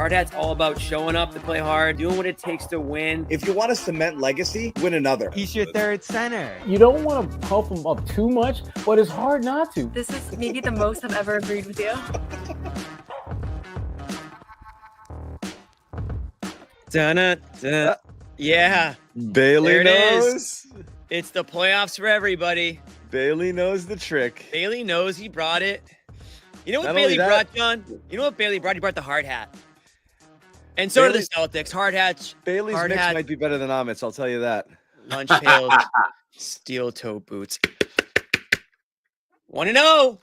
Hard hat's all about showing up to play hard, doing what it takes to win. If you want to cement legacy, win another. He's your third center. You don't want to pump him up too much, but it's hard not to. This is maybe the most I've ever agreed with you. Dun-dun-dun. Yeah. Bailey knows. It's the playoffs for everybody. Bailey knows the trick. Bailey knows he brought it. You know what Not Bailey only that- brought, John? You know what Bailey brought? He brought the hard hat. And so Bailey- do the Celtics. Hard hats, Bailey's hard mix hat, might be better than Amit's, I'll tell you that. lunch pails, steel toe boots. 1-0.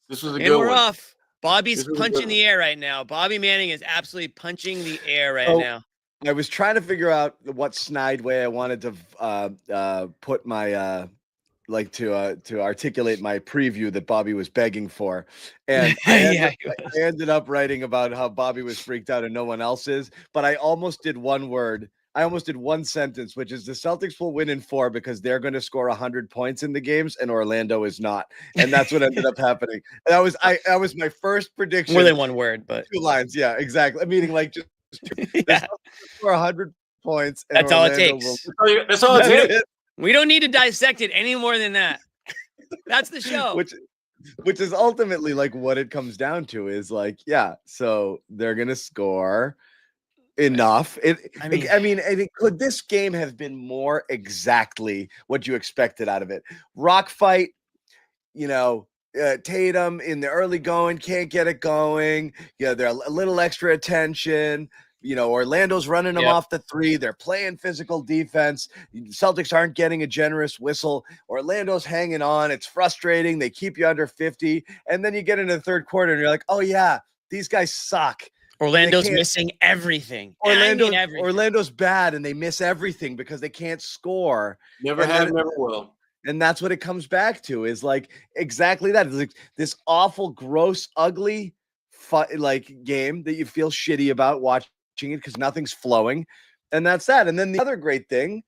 This was a And good we're one. off. Bobby's This was a punching good the air right now. Bobby Manning is absolutely punching the air right Oh, now. I was trying to figure out what snide way I wanted to put my to articulate my preview that Bobby was begging for, and I ended up writing about how Bobby was freaked out and no one else is. But I almost did one word. I almost did one sentence, which is the Celtics will win in 4 because they're going to score 100 points in the games and Orlando is not, and that's what ended up happening. And that was my first prediction. More than one word, but 2 lines. Yeah, exactly. Meaning like just. yeah. For 100 points. And That's all it Orlando takes. That's all it takes. We don't need to dissect it any more than that. That's the show. Which is ultimately like what it comes down to is like, yeah, so they're gonna score enough. Could this game have been more exactly what you expected out of it? Rock fight, Tatum in the early going, can't get it going. Yeah, they're a little extra attention. Orlando's running them off the 3. They're playing physical defense. Celtics aren't getting a generous whistle. Orlando's hanging on. It's frustrating. They keep you under 50. And then you get into the third quarter and you're like, oh, yeah, these guys suck. Orlando's missing everything. Everything. Orlando's bad and they miss everything because they can't score. Never have, never will. And that's what it comes back to is like exactly that. It's like this awful, gross, ugly game that you feel shitty about watching it because nothing's flowing. And that's that. And then the other great thing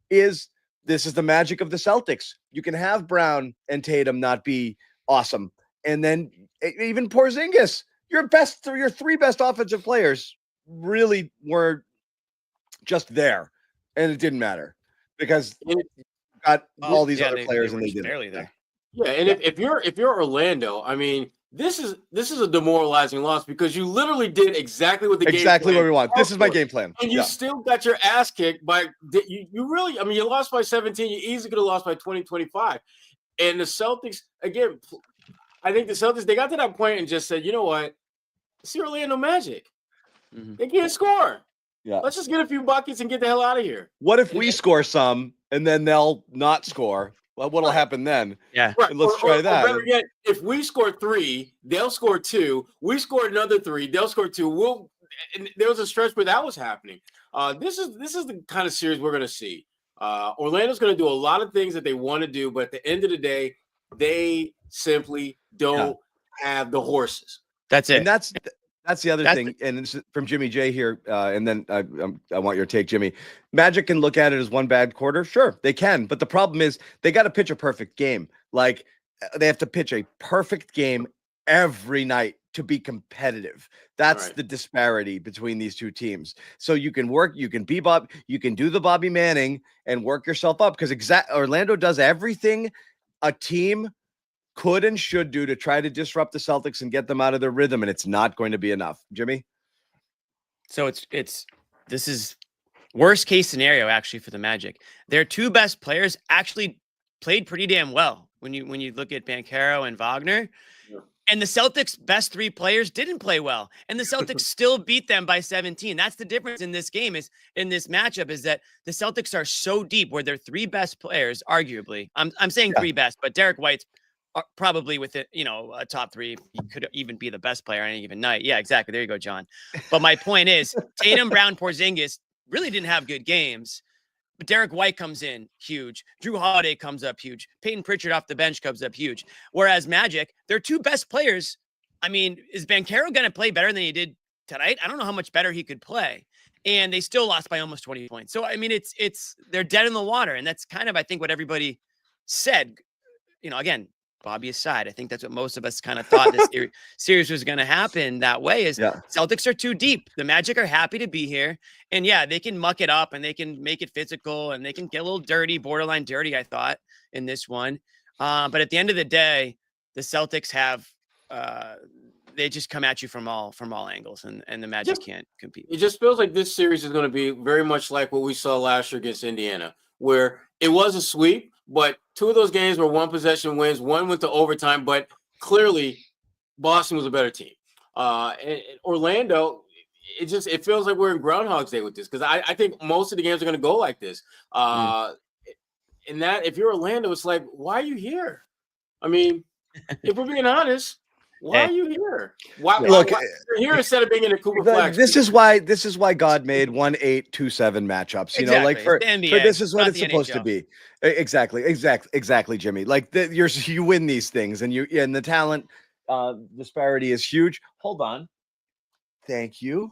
is this is the magic of the Celtics. You can have Brown and Tatum not be awesome. And then even Porzingis, your 3 best offensive players really were just there. And it didn't matter because got all these other players and they didn't. Barely there. Yeah, and if you're Orlando, I mean, this is a demoralizing loss because you literally did exactly what what we want. This is my game plan. And you still got your ass kicked by you really, I mean, you lost by 17. You easily could have lost by 20, 25. And the Celtics, again, I think the Celtics, they got to that point and just said, you know what? It's the Orlando Magic. Mm-hmm. They can't score. Yeah. Let's just get a few buckets and get the hell out of here. What if we score some and then they'll not score? Well, what'll happen then? Yeah. Right. And let's try that. Or better yet, if we score 3, they'll score 2. We score another 3, they'll score 2. And there was a stretch where that was happening. This is the kind of series we're going to see. Orlando's going to do a lot of things that they want to do, but at the end of the day, they simply don't have the horses. That's it. And that's the other thing. And this is from Jimmy J here. And then I want your take, Jimmy. Magic can look at it as one bad quarter. Sure, they can. But the problem is they got to pitch a perfect game. Like they have to pitch a perfect game every night to be competitive. That's the disparity between these two teams. So you can be Bob, you can do the Bobby Manning and work yourself up because Orlando does everything a team could and should do to try to disrupt the Celtics and get them out of their rhythm, and it's not going to be enough. Jimmy? So this is worst case scenario actually for the Magic. Their 2 best players actually played pretty damn well when you look at Banchero and Wagner. Yeah. And the Celtics' best 3 players didn't play well, and the Celtics still beat them by 17. That's the difference in this game in this matchup is that the Celtics are so deep where their 3 best players, arguably, I'm saying 3 best, but Derrick White's probably with it, a top 3. He could even be the best player on any given night. Yeah, exactly. There you go, John. But my point is, Tatum, Brown, Porzingis really didn't have good games. But Derrick White comes in huge. Jrue Holiday comes up huge. Peyton Pritchard off the bench comes up huge. Whereas Magic, their 2 best players. I mean, is Banchero going to play better than he did tonight? I don't know how much better he could play. And they still lost by almost 20 points. So I mean, they're dead in the water, and that's kind of I think what everybody said. Again. Bobby aside, I think that's what most of us kind of thought this series was going to happen that way. Is Celtics are too deep. The Magic are happy to be here, and yeah, they can muck it up and they can make it physical and they can get a little dirty, borderline dirty. I thought in this one, but at the end of the day, the Celtics have they just come at you from all angles, and the Magic can't compete. It just feels like this series is going to be very much like what we saw last year against Indiana, where it was a sweep, but two of those games were one possession wins. One went to overtime, but clearly Boston was a better team. And Orlando, it feels like we're in Groundhog's Day with this, because I think most of the games are going to go like this. And that if you're Orlando, it's like, why are you here? I mean, if we're being honest, why are you here? Why you're here instead of being in a Cooper Flax? This is why God made 1-8, 2-7 matchups. You know, like for this is what it's supposed to be. Exactly, Jimmy. Like you win these things, and the talent disparity is huge. Hold on, thank you.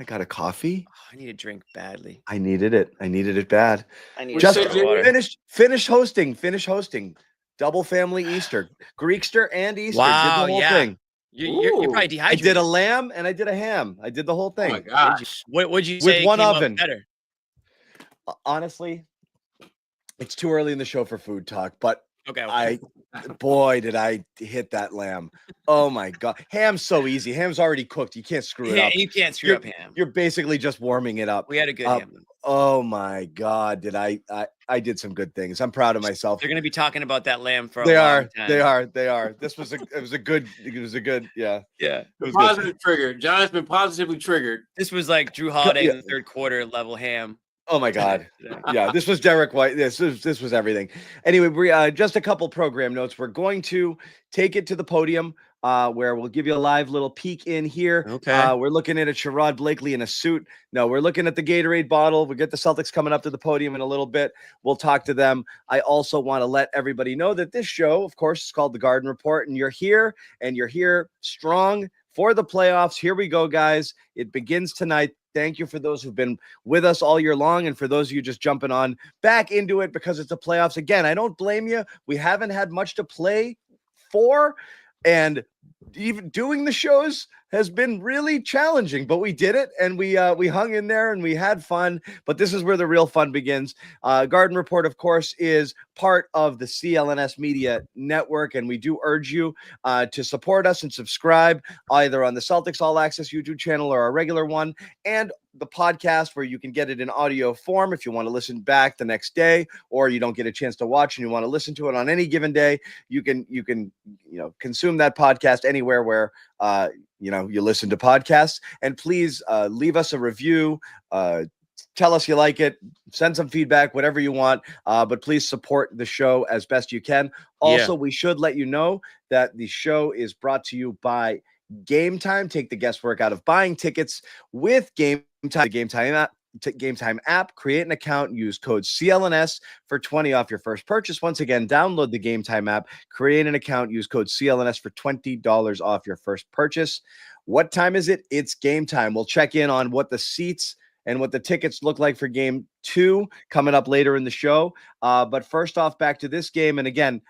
I got a coffee. Oh, I need a drink badly. I needed it bad. I need just finish hosting. Double family Easter, Greekster and Easter. Wow, did the whole thing. You're probably dehydrated. I did a lamb and I did a ham. I did the whole thing. Oh my gosh! What'd you say? With one oven. Better? Honestly, it's too early in the show for food talk, but okay. Boy, did I hit that lamb. Oh my God. Ham's so easy. Ham's already cooked. You can't screw it up. You can't screw up ham. You're basically just warming it up. We had a good ham. Oh my God. I did some good things. I'm proud of myself. They're going to be talking about that lamb for a long time. They are. This was a good, yeah. Yeah. It was positive trigger. John has been positively triggered. This was like Jrue Holiday in the third quarter level ham. Oh my God. Yeah, this was Derrick White. This was everything. Anyway, we just a couple program notes. We're going to take it to the podium where we'll give you a live little peek in here. Okay. We're looking at a Sherrod Blakely in a suit. No, we're looking at the Gatorade bottle. We'll get the Celtics coming up to the podium in a little bit. We'll talk to them. I also want to let everybody know that this show, of course, is called The Garden Report, and you're here strong for the playoffs. Here we go, guys. It begins tonight. Thank you for those who've been with us all year long, and for those of you just jumping on back into it because it's the playoffs. Again, I don't blame you. We haven't had much to play for, and even doing the shows has been really challenging, but we did it, and we hung in there, and we had fun. But this is where the real fun begins. Garden Report, of course, is part of the CLNS Media Network, and we do urge you to support us and subscribe either on the Celtics All Access YouTube channel or our regular one, and the podcast where you can get it in audio form if you want to listen back the next day, or you don't get a chance to watch and you want to listen to it on any given day. You can consume that podcast anywhere where you listen to podcasts. And please leave us a review. Tell us you like it. Send some feedback, whatever you want. But please support the show as best you can. Also, we should let you know that the show is brought to you by Game Time. Take the guesswork out of buying tickets with Game Time. The Game Time app. Create an account. Use code CLNS for 20 off your first purchase. Once again, download the Game Time app. Create an account. Use code CLNS for $20 off your first purchase. What time is it? It's game time. We'll check in on what the seats and what the tickets look like for game 2 coming up later in the show. But first off, back to this game. And again,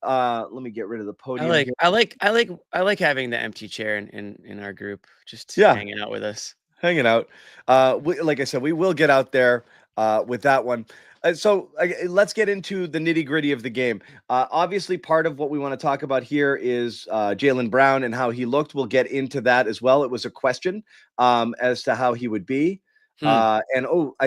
let me get rid of the podium. I like having the empty chair in our group, just hanging out with us. Hanging out. Like I said, we will get out there with that one. So let's get into the nitty gritty of the game. Obviously, part of what we want to talk about here is Jaylen Brown and how he looked. We'll get into that as well. It was a question as to how he would be. I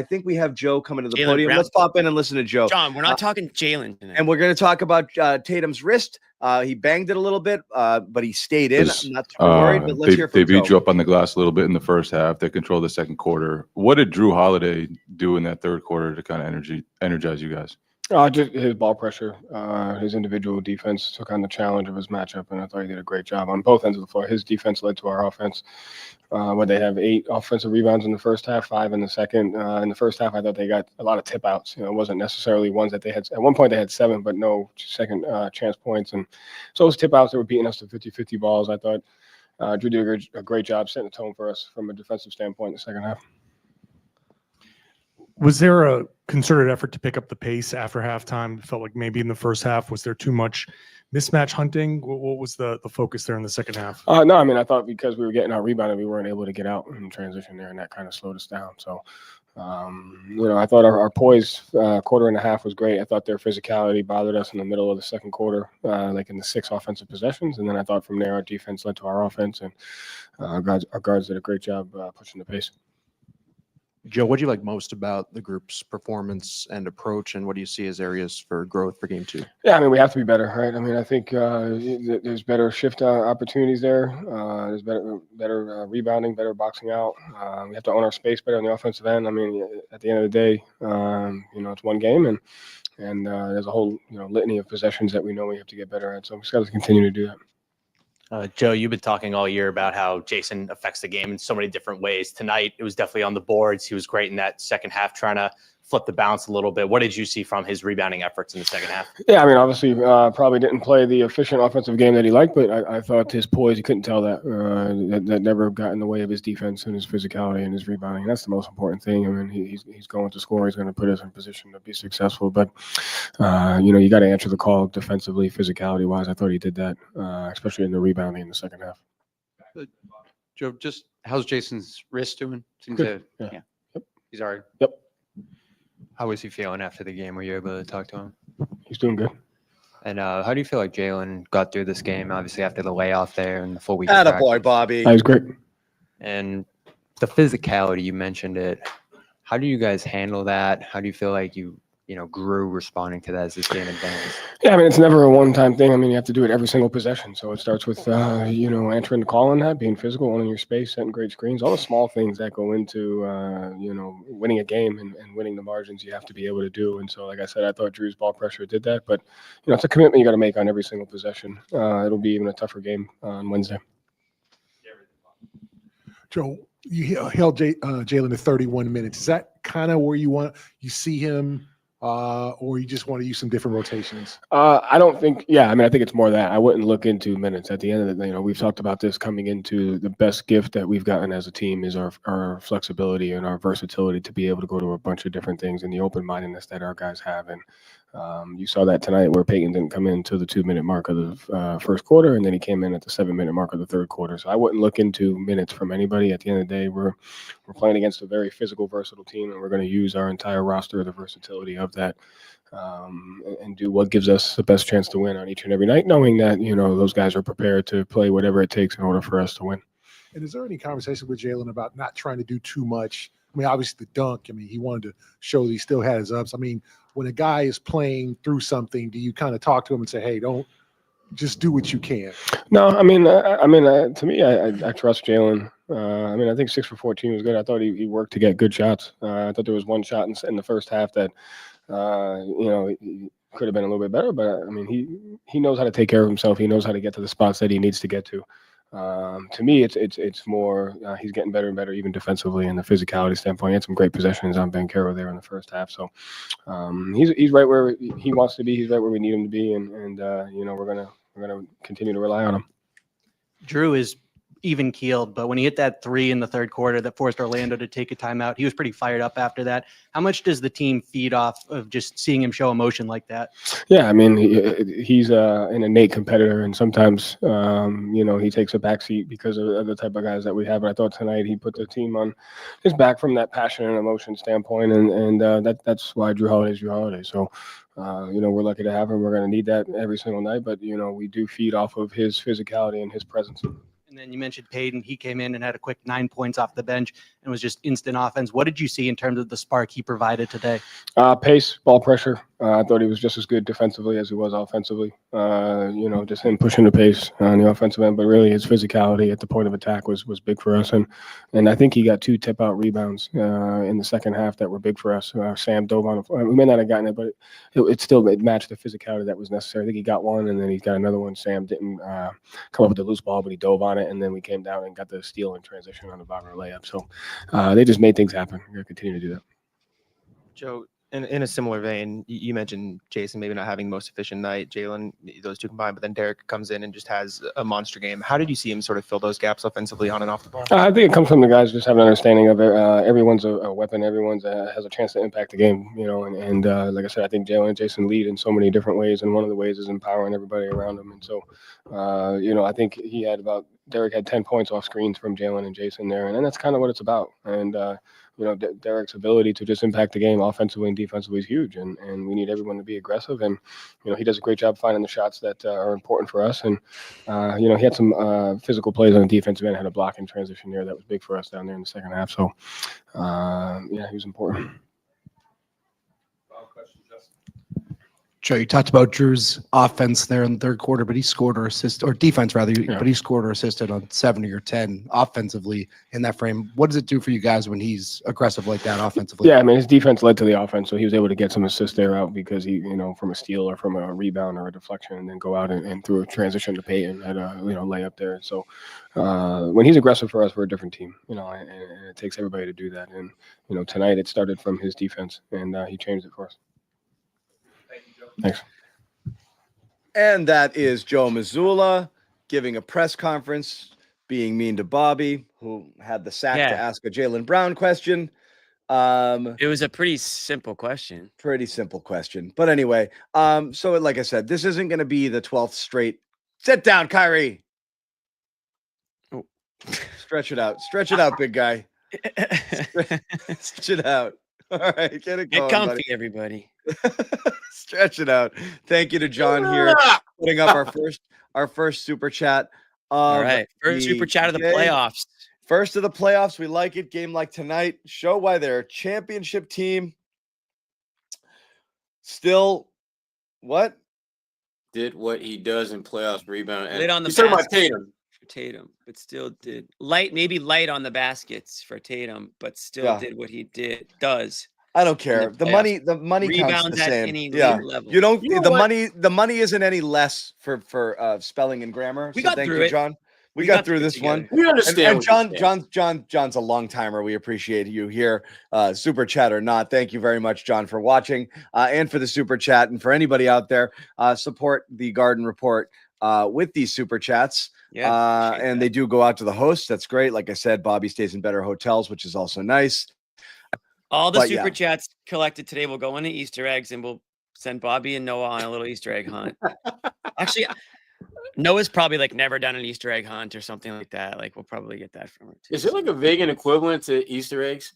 think we have Joe coming to the podium. Brown. Let's pop in and listen to Joe. John, we're not talking Jaylen tonight. And we're going to talk about Tatum's wrist. He banged it a little bit, but he stayed in. I'm not too worried, but let's hear from Joe. They beat you up on the glass a little bit in the first half. They controlled the second quarter. What did Jrue Holiday do in that third quarter to kind of energize you guys? Just his ball pressure, his individual defense took on the challenge of his matchup, and I thought he did a great job on both ends of the floor. His defense led to our offense, where they have 8 offensive rebounds in the first half, 5 in the second. In the first half, I thought they got a lot of tip outs. It wasn't necessarily ones that they had. At one point, they had 7, but no second chance points. And so those tip outs that were beating us to 50-50 balls, I thought Jrue did a great job setting the tone for us from a defensive standpoint in the second half. Was there a concerted effort to pick up the pace after halftime? It felt like maybe in the first half, was there too much mismatch hunting? What was the focus there in the second half? No, I mean, I thought because we were getting out rebounded, we weren't able to get out in transition there, and that kind of slowed us down. So, I thought our poise quarter and a half was great. I thought their physicality bothered us in the middle of the second quarter, like in the 6 offensive possessions. And then I thought from there, our defense led to our offense, and our guards did a great job pushing the pace. Joe, what do you like most about the group's performance and approach, and what do you see as areas for growth for game 2? Yeah, I mean, we have to be better, right? I mean, I think there's better shift opportunities there. There's better rebounding, better boxing out. We have to own our space better on the offensive end. I mean, at the end of the day, it's one game, and there's a whole litany of possessions that we know we have to get better at. So we just got to continue to do that. Joe, you've been talking all year about how Jayson affects the game in so many different ways. Tonight, it was definitely on the boards. He was great in that second half, trying to flip the balance a little bit. What did you see from his rebounding efforts in the second half? Yeah, I mean, obviously, probably didn't play the efficient offensive game that he liked, but I thought his poise, you couldn't tell that. That never got in the way of his defense and his physicality and his rebounding. And that's the most important thing. I mean, he's going to score. He's going to put us in position to be successful. But, you got to answer the call defensively, physicality-wise. I thought he did that, especially in the rebounding in the second half. Joe, just how's Jason's wrist doing? Seems Good. to, Yeah. Yep. He's all right. Yep. How was he feeling after the game? Were you able to talk to him? He's doing good. And how do you feel like Jaylen got through this game, obviously after the layoff there and the full week? Attaboy, Bobby. That was great. And the physicality, you mentioned it. How do you guys handle that? How do you feel like you grew responding to that as this game advanced? Yeah, I mean, it's never a one-time thing. I mean, you have to do it every single possession. So it starts with, answering the call on that, being physical, owning your space, setting great screens, all the small things that go into, winning a game and winning the margins you have to be able to do. And so, like I said, I thought Jrue's ball pressure did that. But, it's a commitment you got to make on every single possession. It'll be even a tougher game on Wednesday. Joe, you held Jaylen to 31 minutes. Is that kind of where you see him? Or you just want to use some different rotations? I don't think, I think it's more that I wouldn't look into minutes. At the end of the day, we've talked about this coming into the best gift that we've gotten as a team is our flexibility and our versatility to be able to go to a bunch of different things and the open-mindedness that our guys have. And you saw that tonight where Peyton didn't come in until the 2-minute mark of the first quarter, and then he came in at the 7-minute mark of the third quarter. So I wouldn't look into minutes from anybody. At the end of the day, we're playing against a very physical, versatile team, and we're going to use our entire roster, the versatility of that, and do what gives us the best chance to win on each and every night, knowing that, those guys are prepared to play whatever it takes in order for us to win. And is there any conversation with Jaylen about not trying to do too much? I mean, obviously the dunk, he wanted to show that he still had his ups. I mean, when a guy is playing through something, do you kind of talk to him and say, hey, don't just do what you can? No, to me, I trust Jaylen. I think 6 for 14 was good. I thought he worked to get good shots. I thought there was one shot in the first half that, he could have been a little bit better, but he knows how to take care of himself. He knows how to get to the spots that he needs to get to. To me, it's more he's getting better and better, even defensively, and the physicality standpoint. He had some great possessions on Banchero there in the first half. So he's right where he wants to be. He's right where we need him to be, and we're gonna continue to rely on him. Jrue is even keeled, but when he hit that 3 in the third quarter that forced Orlando to take a timeout, he was pretty fired up after that. How much does the team feed off of just seeing him show emotion like that? Yeah, he's an innate competitor, and sometimes, he takes a backseat because of the type of guys that we have. But I thought tonight he put the team on his back from that passion and emotion standpoint, and that's why Jrue Holiday is Jrue Holiday. So, we're lucky to have him. We're going to need that every single night, but, we do feed off of his physicality and his presence. And then you mentioned Payton. He came in and had a quick 9 points off the bench and was just instant offense. What did you see in terms of the spark he provided today? Pace, ball pressure. I thought he was just as good defensively as he was offensively. Just him pushing the pace on the offensive end, but really his physicality at the point of attack was big for us. And I think he got 2 tip-out rebounds in the second half that were big for us. Sam dove on. We may not have gotten it, but it still matched the physicality that was necessary. I think he got one, and then he got another one. Sam didn't come up with the loose ball, but he dove on it, and then we came down and got the steal in transition on the bottom of the layup. So they just made things happen. We're going to continue to do that. Joe, in a similar vein, you mentioned Jason maybe not having the most efficient night, Jaylen, those two combined, but then Derrick comes in and just has a monster game. How did you see him sort of fill those gaps offensively on and off the ball? I think it comes from the guys just have an understanding of it. Everyone's a weapon. Everyone's has a chance to impact the game, and like I said, I think Jaylen and Jason lead in so many different ways, and one of the ways is empowering everybody around them. And so, I think Derrick had 10 points off screens from Jaylen and Jason there, and that's kind of what it's about. And Derrick's ability to just impact the game offensively and defensively is huge, and we need everyone to be aggressive. And he does a great job finding the shots that are important for us. And he had some physical plays on the defensive end, had a block in transition there that was big for us down there in the second half. So he was important. Joe, you talked about Jrue's offense there in the third quarter, but he scored or assisted, or defense rather, but he scored or assisted on 7 of your 10 offensively in that frame. What does it do for you guys when he's aggressive like that offensively? Yeah, I mean, his defense led to the offense, so he was able to get some assists there out because he, from a steal or from a rebound or a deflection, and then go out and through a transition to Peyton had a layup there. So when he's aggressive for us, we're a different team, and it takes everybody to do that. And tonight it started from his defense, and he changed it for us. Thanks. And that is Joe Mazzulla giving a press conference, being mean to Bobby, who had the sack to ask a Jaylen Brown question. It was a pretty simple question. But anyway, so like I said, this isn't going to be the 12th straight. Sit down, Kyrie. Oh. Stretch it out, big guy. Stretch it out. All right, get it going, Get comfy, buddy. Everybody. Stretch it out. Thank you to John here putting up our first super chat. All right, first super chat of the playoffs. First of the playoffs. We like it. Game like tonight. Show why they're a championship team. Still, what? Did what he does in playoffs, rebound. Lit on the he's talking about basket Tatum. for Tatum, but still did maybe light on the baskets for Tatum, but still did what he does. I don't care. The money Rebounds counts the at same. any level. You don't. The money isn't any less for spelling and grammar. We got thank through you, it. John. We got through this together. one. We understand. And John's a long timer. We appreciate you here, super chat or not. Thank you very much, John, for watching and for the super chat. And for anybody out there, support the Garden Report with these super chats. Yeah, and they do go out to the hosts. That's great. Like I said, Bobby stays in better hotels, which is also nice. All the super chats collected today will go into Easter eggs, and we'll send Bobby and Noah on a little Easter egg hunt. Actually, Noah's probably never done an Easter egg hunt or something like that. We'll probably get that from it too. Is it like a vegan equivalent to Easter eggs?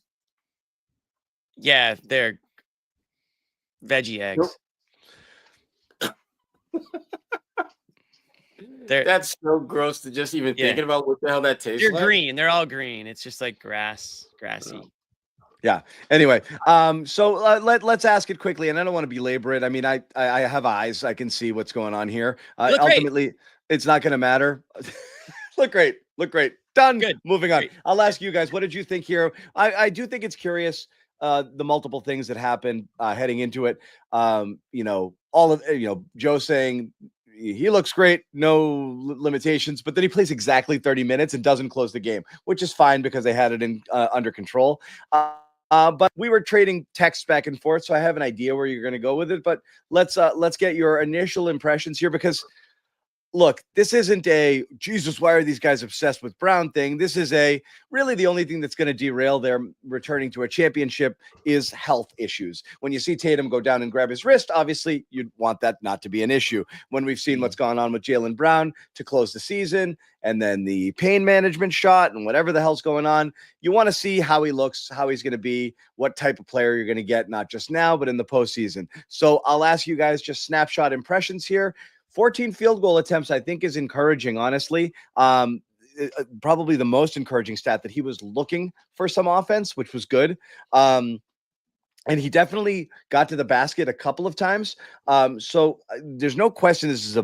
Yeah, they're veggie eggs. That's so gross to just even thinking about what the hell that tastes like. They're green. They're all green. It's just like grassy. Yeah. Anyway, so let's ask it quickly, and I don't want to belabor it. I mean, I have eyes. I can see what's going on here. Ultimately, it's not going to matter. Look great. Done. Good. Moving on. Great. I'll ask you guys, what did you think here? I do think it's curious, the multiple things that happened heading into it. All of Joe saying he looks great, no limitations, but then he plays exactly 30 minutes and doesn't close the game, which is fine because they had it in under control. But we were trading texts back and forth, so I have an idea where you're going to go with it. But let's get your initial impressions here, because look, this isn't a Jesus, why are these guys obsessed with Brown thing. This is really the only thing that's going to derail their returning to a championship is health issues. When you see Tatum go down and grab his wrist, obviously you'd want that not to be an issue. When we've seen what's gone on with Jaylen Brown to close the season, and then the pain management shot and whatever the hell's going on, you want to see how he looks, how he's going to be, what type of player you're going to get, not just now, but in the postseason. So I'll ask you guys just snapshot impressions here. 14 field goal attempts, I think, is encouraging, honestly. Probably the most encouraging stat that he was looking for some offense, which was good. And he definitely got to the basket a couple of times. So there's no question this is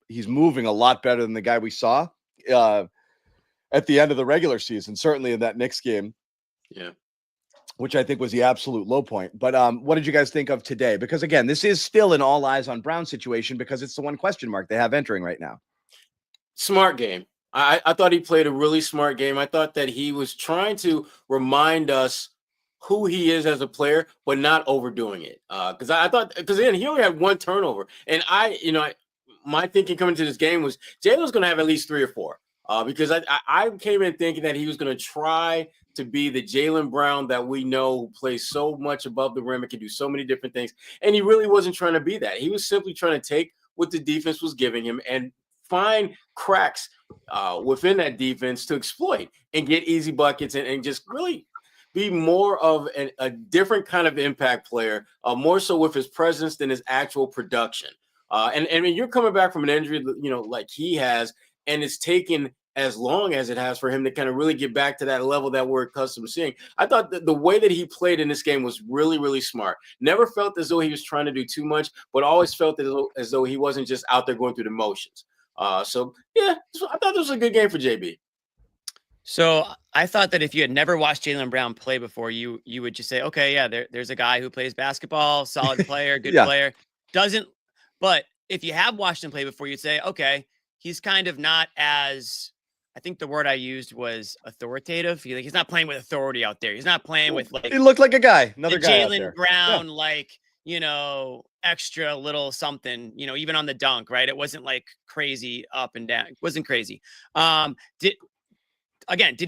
he's moving a lot better than the guy we saw at the end of the regular season, certainly in that Knicks game. Yeah. Which I think was the absolute low point. But what did you guys think of today? Because, again, this is still an all eyes on Brown situation because it's the one question mark they have entering right now. Smart game. I thought he played a really smart game. I thought that he was trying to remind us who he is as a player, but not overdoing it. Because I thought, because again, he only had 1 turnover, and my thinking coming to this game was Jalen's going to have at least 3 or 4. Because I came in thinking that he was going to try to be the Jaylen Brown that we know, who plays so much above the rim and can do so many different things. And he really wasn't trying to be that. He was simply trying to take what the defense was giving him and find cracks within that defense to exploit and get easy buckets and just really be more of a different kind of impact player, more so with his presence than his actual production. And you're coming back from an injury, like he has, and it's taken as long as it has for him to kind of really get back to that level that we're accustomed to seeing. I thought that the way that he played in this game was really, really smart. Never felt as though he was trying to do too much, but always felt as though he wasn't just out there going through the motions. So I thought this was a good game for JB. So I thought that if you had never watched Jaylen Brown play before, you would just say, okay, yeah, there's a guy who plays basketball, solid player, good player. But if you have watched him play before, you'd say, okay, he's kind of not as, I think the word I used was authoritative. He's not playing with authority out there. He's not playing with he looked like a guy, another guy out Jaylen there. Brown, extra little something, even on the dunk, right? It wasn't like crazy up and down. It wasn't crazy. Did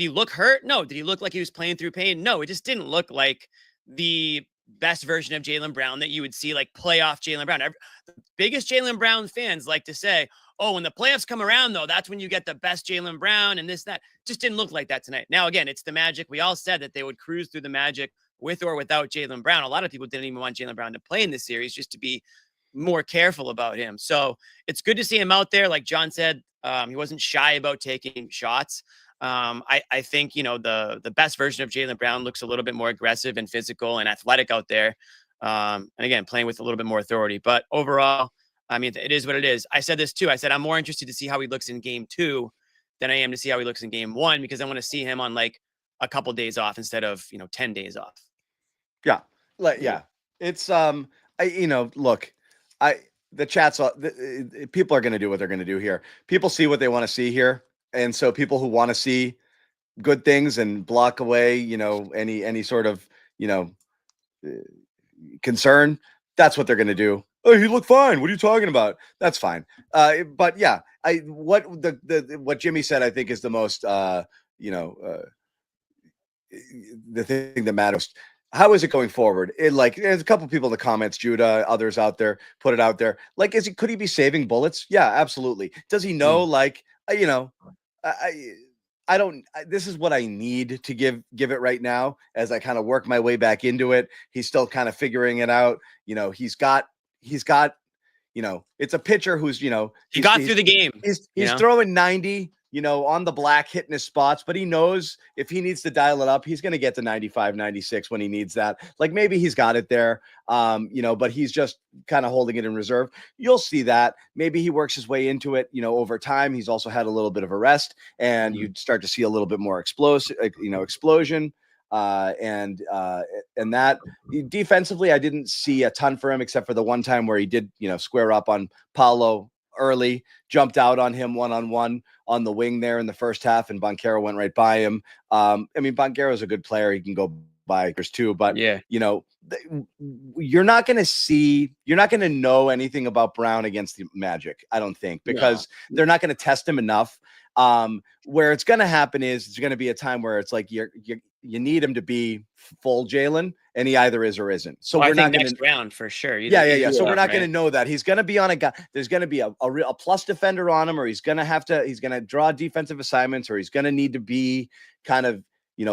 he look hurt? No. Did he look like he was playing through pain? No, it just didn't look like the best version of Jaylen Brown that you would see, like playoff Jaylen Brown. The biggest Jaylen Brown fans like to say, oh, when the playoffs come around, though, that's when you get the best Jaylen Brown and this, that. Just didn't look like that tonight. Now, again, it's the Magic. We all said that they would cruise through the Magic with or without Jaylen Brown. A lot of people didn't even want Jaylen Brown to play in this series just to be more careful about him. So it's good to see him out there. Like John said, he wasn't shy about taking shots. I think, the best version of Jaylen Brown looks a little bit more aggressive and physical and athletic out there. And again, playing with a little bit more authority. But overall, I mean, it is what it is. I said this too. I said, I'm more interested to see how he looks in game 2 than I am to see how he looks in game 1, because I want to see him on like a couple days off instead of, 10 days off. Yeah. It's, look, the chat's, people are going to do what they're going to do here. People see what they want to see here. And so people who want to see good things and block away, any sort of, concern, that's what they're going to do. Oh, he looked fine. What are you talking about? That's fine. But yeah, what Jimmy said, I think is the most, the thing that matters. How is it going forward? There's a couple of people in the comments, Judah, others out there, put it out there. Could he be saving bullets? Yeah, absolutely. Does he know? This is what I need to give it right now as I kind of work my way back into it. He's still kind of figuring it out. He's got, it's a pitcher who's, he got through the game. He's throwing 90, on the black, hitting his spots, but he knows if he needs to dial it up, he's going to get to 95, 96 when he needs that. Maybe he's got it there, but he's just kind of holding it in reserve. You'll see that. Maybe he works his way into it, over time. He's also had a little bit of a rest, and you'd start to see a little bit more explosion. And that defensively, I didn't see a ton for him, except for the one time where he did, square up on Paolo early, jumped out on him one-on-one on the wing there in the first half, and Banchero went right by him. Banchero is a good player. He can go by too, but yeah, you're not going to know anything about Brown against the Magic, I don't think, because they're not going to test him enough. Where it's going to happen is it's going to be a time where it's like you need him to be full Jaylen, and he either is or isn't. So we're not going to round for sure. Yeah. So we're not going to know that. He's going to be on a guy. There's going to be a plus defender on him, or he's going to draw defensive assignments, or he's going to need to be kind of,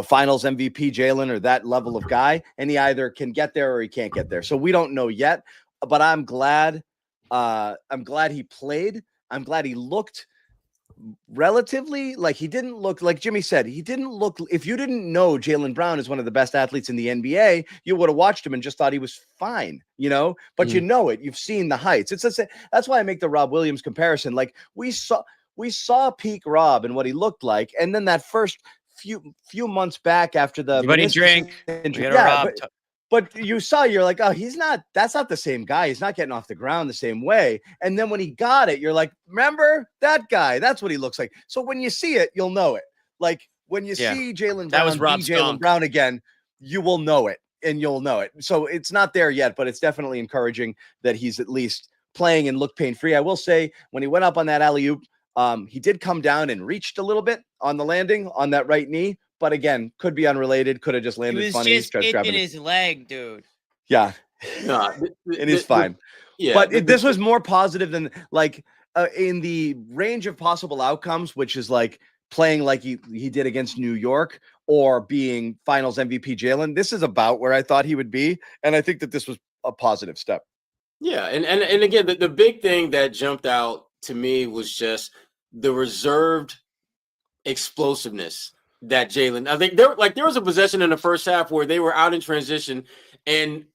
finals MVP Jaylen or that level of guy. And he either can get there or he can't get there. So we don't know yet, but I'm glad he played. I'm glad he looked relatively, he didn't look, like Jimmy said, he didn't look, if you didn't know Jaylen Brown is one of the best athletes in the NBA, you would have watched him and just thought he was fine, but you've seen the heights. That's why I make the Rob Williams comparison. We saw peak Rob and what he looked like. And then that first few months back after the injury, but you saw, you're like, oh, that's not the same guy. He's not getting off the ground the same way. And then when he got it, you're like, remember that guy? That's what he looks like. So when you see it, you'll know it. When you see Jaylen Brown, Jaylen Brown again, you will know it and you'll know it. So it's not there yet, but it's definitely encouraging that he's at least playing and look pain-free. I will say when he went up on that alley-oop, he did come down and reached a little bit on the landing on that right knee, but again, could be unrelated. Could have just landed He was funny. just itching his leg, dude. Yeah. No, and he's fine. Yeah, but this was more positive than like in the range of possible outcomes, which is like playing like he did against New York or being finals MVP Jaylen. This is about where I thought he would be. And I think that this was a positive step. Yeah. And again, the big thing that jumped out to me was just the reserved explosiveness that Jaylen, I think there was a possession in the first half where they were out in transition, and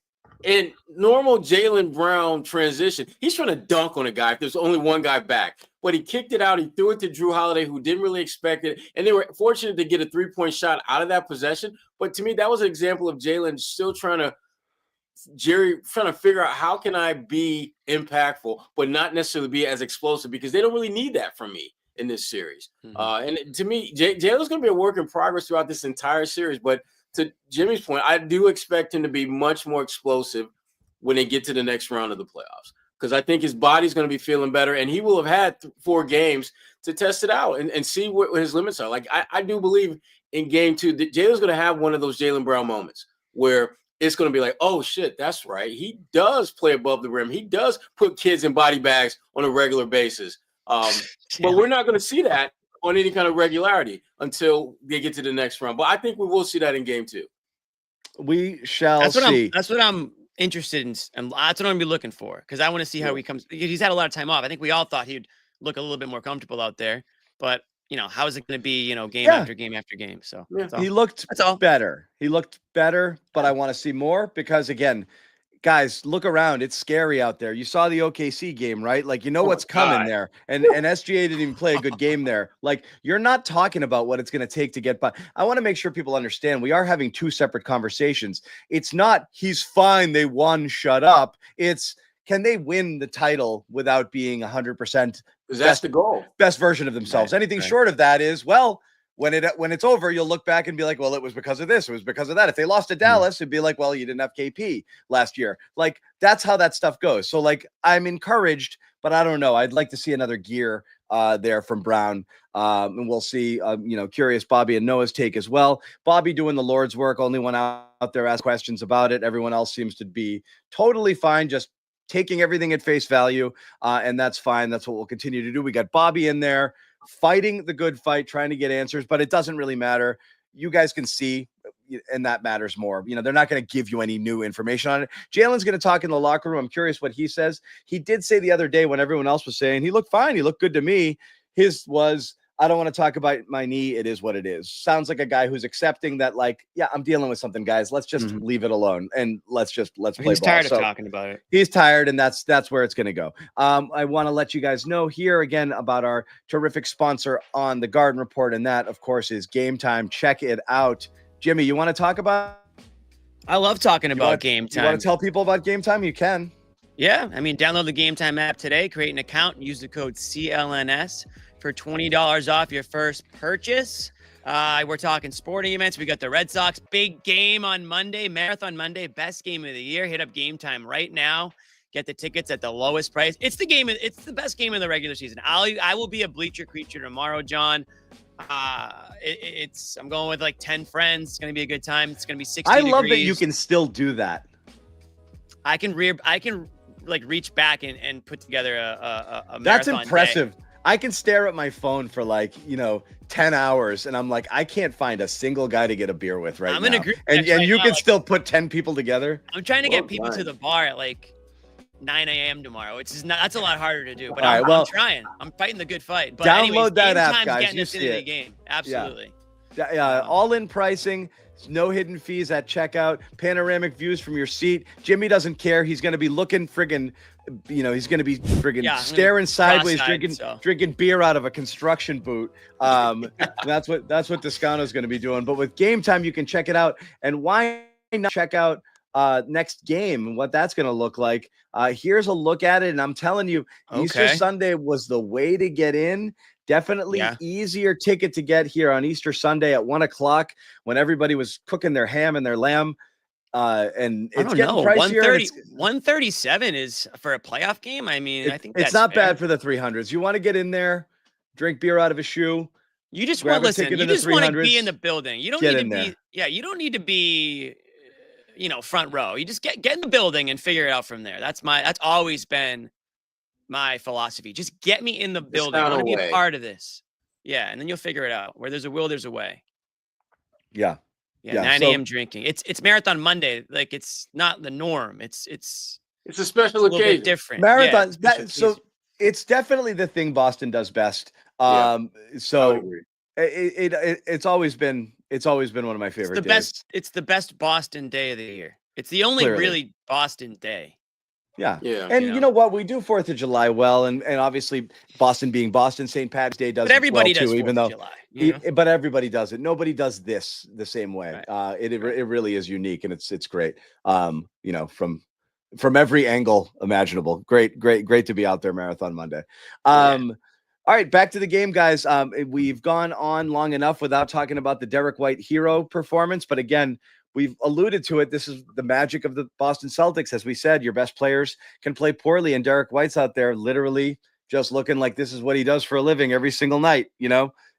in normal Jaylen Brown transition, he's trying to dunk on a guy if there's only one guy back. But he kicked it out. He threw it to Jrue Holiday, who didn't really expect it. And they were fortunate to get a three-point shot out of that possession. But to me, that was an example of Jaylen still trying to figure out how can I be impactful, but not necessarily be as explosive, because they don't really need that from me in this series. And to me, Jaylen's going to be a work in progress throughout this entire series. But to Jimmy's point, I do expect him to be much more explosive when they get to the next round of the playoffs, because I think his body's going to be feeling better, and he will have had 4 games to test it out and see what his limits are. Like, I do believe in game 2 that Jaylen's going to have one of those Jaylen Brown moments where it's going to be like, oh, shit, that's right. He does play above the rim. He does put kids in body bags on a regular basis. But we're not going to see that on any kind of regularity until they get to the next round. But I think we will see that in game 2. We shall see. That's what I'm interested in, and that's what I'm going to be looking for, because I want to see how he comes. He's had a lot of time off. I think we all thought he'd look a little bit more comfortable out there, but how is it going to be, game after game after game? So he looked better. He looked better, but I want to see more, because again, guys, look around. It's scary out there. You saw the OKC game, right? Like, what's coming there. And SGA didn't even play a good game there. Like, you're not talking about what it's going to take to get by. I want to make sure people understand we are having 2 separate conversations. It's not he's fine, they won, shut up. It's can they win the title without being 100%? That's the goal. Best version of themselves. Anything short of that is, well, when it's over, you'll look back and be like, well, it was because of this. It was because of that. If they lost to Dallas, it'd be like, well, you didn't have KP last year. Like, that's how that stuff goes. So, like, I'm encouraged, but I don't know. I'd like to see another gear there from Brown. And we'll see, curious Bobby and Noah's take as well. Bobby doing the Lord's work. Only one out there asked questions about it. Everyone else seems to be totally fine, just taking everything at face value. And that's fine. That's what we'll continue to do. We got Bobby in there, fighting the good fight, trying to get answers, but it doesn't really matter. You guys can see, and that matters more. They're not going to give you any new information on it. Jaylen's going to talk in the locker room. I'm curious what he says. He did say the other day when everyone else was saying he looked fine, he looked good to me, his was, I don't want to talk about my knee. It is what it is. Sounds like a guy who's accepting that, like, yeah, I'm dealing with something, guys. Let's just leave it alone and let's play ball. He's tired of talking about it. He's tired, and that's where it's going to go. I want to let you guys know here again about our terrific sponsor on the Garden Report, and that, of course, is Game Time. Check it out. Jimmy, you want to talk about? I love talking about Game Time. You want to tell people about Game Time? You can. Yeah, download the Game Time app today, create an account, and use the code CLNS for $20 off your first purchase. We're talking sporting events. We got the Red Sox big game on Monday, Marathon Monday, best game of the year. Hit up Game Time right now. Get the tickets at the lowest price. It's the best game in the regular season. I will be a bleacher creature tomorrow, John. I'm going with like 10 friends. It's going to be a good time. It's going to be 60 degrees. I love that you can still do that. I can like reach back and put together a marathon. That's impressive. Day. I can stare at my phone for 10 hours, and I'm like, I can't find a single guy to get a beer with now. I'm in a group, and you can still put 10 people together. I'm trying to get people to the bar at 9 a.m. tomorrow. That's a lot harder to do, but I'm trying. I'm fighting the good fight. But download anyways, that Game app, Time's guys. getting You us see into the it. game. Absolutely. All-in pricing. No hidden fees at checkout. Panoramic views from your seat. Jimmy doesn't care. He's going to be looking friggin', he's going to be friggin' staring sideways, drinking beer out of a construction boot. That's what Toscano is going to be doing. But with Game Time, you can check it out. And why not check out next game and what that's going to look like? Here's a look at it. And I'm telling you, Easter Sunday was the way to get in. Definitely easier ticket to get here on Easter Sunday at 1:00 when everybody was cooking their ham and their lamb. And it's getting pricier. 137 is for a playoff game. I mean, I think it's that's not fair. bad for the 300s. You want to get in there, drink bear out of a shoe. You just grab want a ticket you in the just want to be 300s, in the building. You don't get need to in be there. you don't need to be front row. You just get in the building and figure it out from there. That's always been my philosophy. Just get me in the building. I want to be a part of this. Yeah, and then you'll figure it out. Where there's a will, there's a way. Yeah. 9 a.m. drinking. It's Marathon Monday. Like, it's not the norm. It's a special occasion. Different. Marathon. So it's definitely the thing Boston does best. So it's always been one of my favorite days. It's the best Boston day of the year. It's the only really Boston day. Yeah. And you know what? We do 4th of July well, and obviously Boston being Boston, St. Pat's Day does everybody well does too, even 4th though of July, but everybody does it. Nobody does this the same way. Right. It really is unique, and it's great. From every angle imaginable. Great to be out there Marathon Monday. All right, back to the game, guys. We've gone on long enough without talking about the Derrick White hero performance, but again, we've alluded to it. This is the magic of the Boston Celtics. As we said, your best players can play poorly, and Derrick White's out there literally just looking like this is what he does for a living every single night,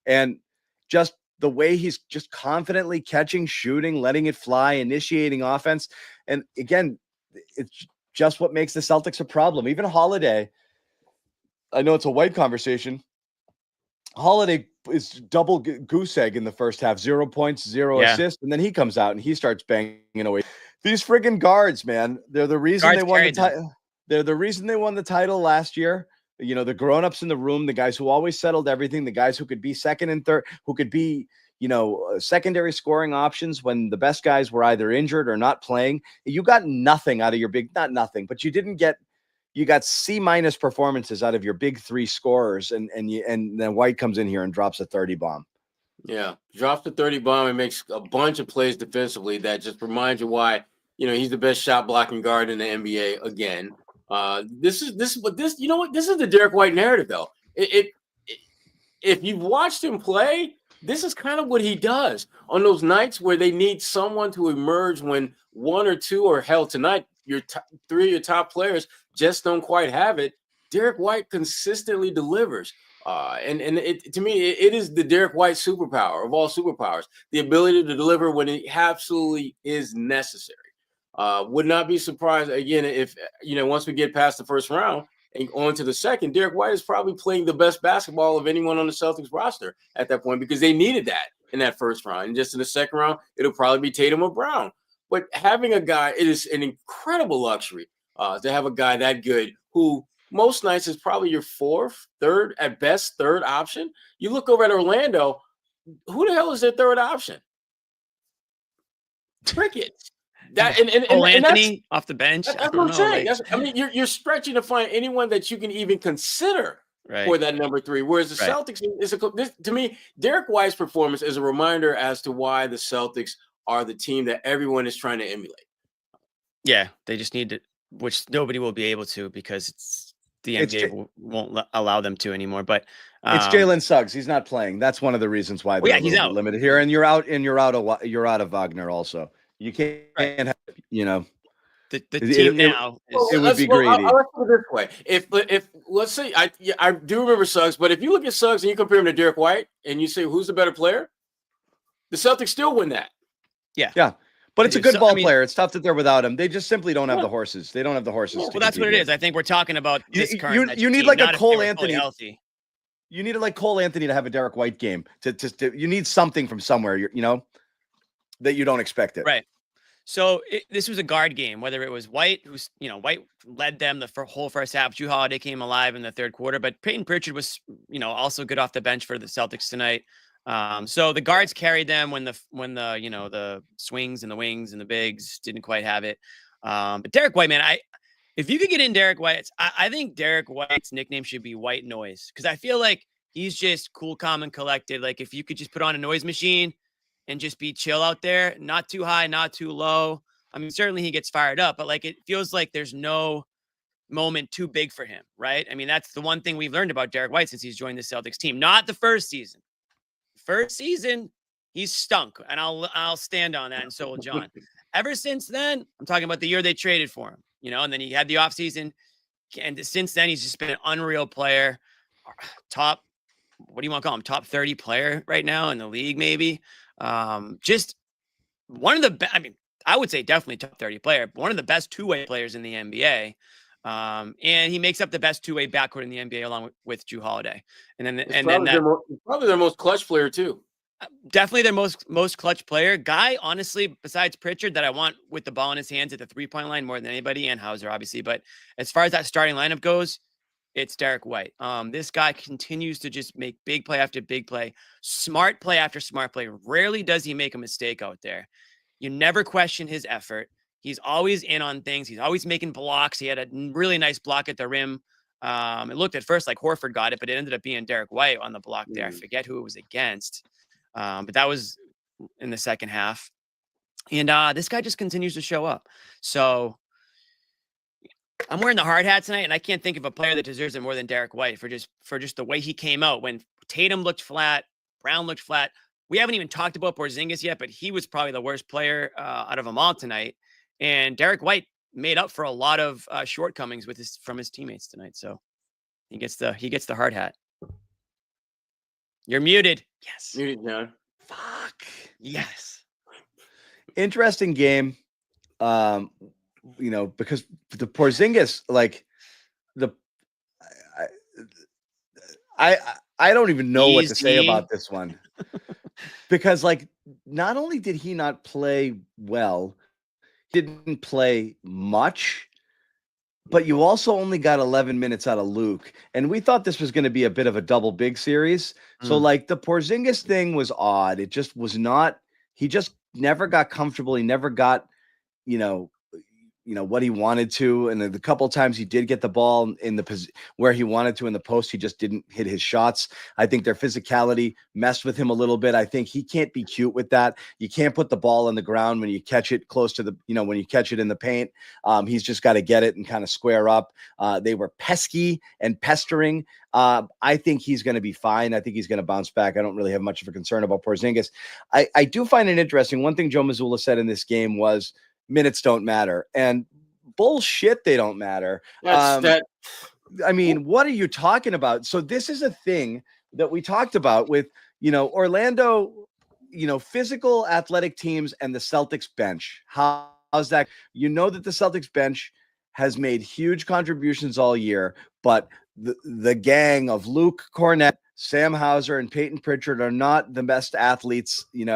and just the way he's just confidently catching, shooting, letting it fly, initiating offense. And again, it's just what makes the Celtics a problem. Even Holiday, I know it's a White conversation. Holiday is double goose egg in the first half, 0 points, 0 assists, and then he comes out and he starts banging away. These friggin' guards, man, they're the reason they won the title. They're the reason they won the title last year. The grown-ups in the room, the guys who always settled everything, the guys who could be second and third, who could be, secondary scoring options when the best guys were either injured or not playing. You got nothing out of your not nothing, but you got C- performances out of your big three scorers, and then White comes in here and drops a 30 bomb. Yeah, drops the 30 bomb and makes a bunch of plays defensively that just reminds you why he's the best shot blocking guard in the NBA again. This is the Derrick White narrative though. If you've watched him play, this is kind of what he does on those nights where they need someone to emerge when one or two, or hell tonight, three of your top players just don't quite have it. Derrick White consistently delivers. To me, it is the Derrick White superpower of all superpowers, the ability to deliver when it absolutely is necessary. Would not be surprised, again, if, once we get past the first round and on to the second, Derrick White is probably playing the best basketball of anyone on the Celtics roster at that point, because they needed that in that first round. And just in the second round, it'll probably be Tatum or Brown. But having a guy, it is an incredible luxury to have a guy that good who most nights is probably your third option. You look over at Orlando, who the hell is their third option? Crickets. Anthony off the bench. That's what I'm saying. You're stretching to find anyone that you can even consider for that number three. Whereas the Celtics to me, Derrick White's performance is a reminder as to why the Celtics are the team that everyone is trying to emulate. Yeah, they just need to, which nobody will be able to, because the NBA won't allow them to anymore. But it's Jalen Suggs. He's not playing. That's one of the reasons why they're he's out. Limited here, and you're out of Wagner also. You can't have, the team now. It would be greedy. I'll put it this way: if let's say I do remember Suggs, but if you look at Suggs and you compare him to Derrick White, and you say who's the better player, the Celtics still win that. Yeah. But it's a good ball player. It's tough that they're without him. They just simply don't have the horses. They don't have the horses. Well, that's what it is. I think we're talking about this current. You need like a Cole Anthony. Healthy. You need like Cole Anthony to have a Derrick White game. You need something from somewhere. That you don't expect it. Right. So this was a guard game, whether it was White, White led them the whole first half. Jrue Holiday came alive in the third quarter, but Peyton Pritchard was, also good off the bench for the Celtics tonight. So the guards carried them when the swings and the wings and the bigs didn't quite have it. But Derrick White, man, if you could get in Derrick White, I think Derrick White's nickname should be White Noise, because I feel like he's just cool, calm, and collected. Like, if you could just put on a noise machine and just be chill out there, not too high, not too low. I mean, certainly he gets fired up, but like, it feels like there's no moment too big for him, right? I mean, that's the one thing we've learned about Derrick White since he's joined the Celtics team. Not the first season. First season, he's stunk, and I'll stand on that, and so will John. Ever since then, I'm talking about the year they traded for him, and then he had the offseason, and since then, he's just been an unreal player. Top, what do you want to call him? Top 30 player right now in the league, maybe. Just one of the best. I mean, I would say definitely top 30 player, but one of the best two-way players in the NBA. And he makes up the best two-way backcourt in the NBA along with Jrue Holiday. And then probably their most clutch player too. Definitely their most clutch player. Guy, honestly, besides Pritchard, that I want with the ball in his hands at the three-point line more than anybody, and Hauser, obviously. But as far as that starting lineup goes, it's Derrick White. This guy continues to just make big play after big play, smart play after smart play. Rarely does he make a mistake out there. You never question his effort. He's always in on things. He's always making blocks. He had a really nice block at the rim. It looked at first like Horford got it, but it ended up being Derrick White on the block there. I forget who it was against. But that was in the second half. And this guy just continues to show up. So I'm wearing the hard hat tonight, and I can't think of a player that deserves it more than Derrick White for just the way he came out. When Tatum looked flat, Brown looked flat. We haven't even talked about Porzingis yet, but he was probably the worst player out of them all tonight. And Derrick White made up for a lot of shortcomings from his teammates tonight. So he gets the hard hat. You're muted. Yes. Muted, John. Fuck. Yes. Interesting game. Because the Porzingis, like I don't even know what to say about this one. Because like, not only did he not play well, didn't play much, but you also only got 11 minutes out of Luke. And we thought this was going to be a bit of a double big series. So like the Porzingis thing was odd. It just was not, he just never got comfortable. He never got, what he wanted to. And the couple of times he did get the ball in the where he wanted to in the post, he just didn't hit his shots. I think their physicality messed with him a little bit. I think he can't be cute with that. You can't put the ball on the ground when you catch it close to when you catch it in the paint. He's just got to get it and kind of square up. They were pesky and pestering. I think he's going to be fine. I think he's going to bounce back. I don't really have much of a concern about Porzingis. I do find it interesting. One thing Joe Mazzulla said in this game was, minutes don't matter, and bullshit, they don't matter. I mean, what are you talking about? So this is a thing that we talked about with, Orlando, physical athletic teams and the Celtics bench. How's that? That the Celtics bench has made huge contributions all year, but the gang of Luke Cornett, Sam Hauser, and Peyton Pritchard are not the best athletes, in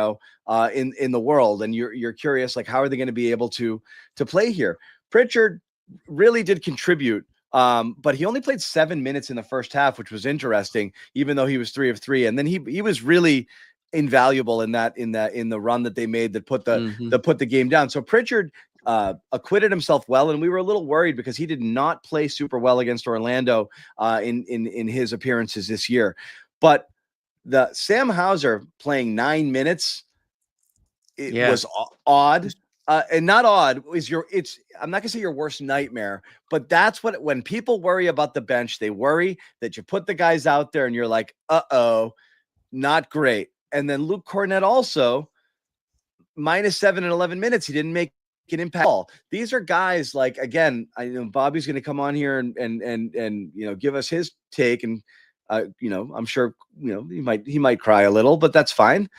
the world. And you're curious, like, how are they going to be able to play here? Pritchard really did contribute, but he only played 7 minutes in the first half, which was interesting, even though he was 3 of 3. And then he was really invaluable in the run that they made that put the game down. So Pritchard acquitted himself well, and we were a little worried because he did not play super well against Orlando in his appearances this year. But the Sam Hauser playing 9 minutes, was odd. And not odd is I'm not gonna say your worst nightmare, but that's when people worry about the bench, they worry that you put the guys out there and you're like, not great. And then Luke Cornett also -7 and 11 minutes. He didn't make an impact at all. These are guys like, again, I know Bobby's going to come on here and give us his take, and I'm sure he might cry a little, but that's fine.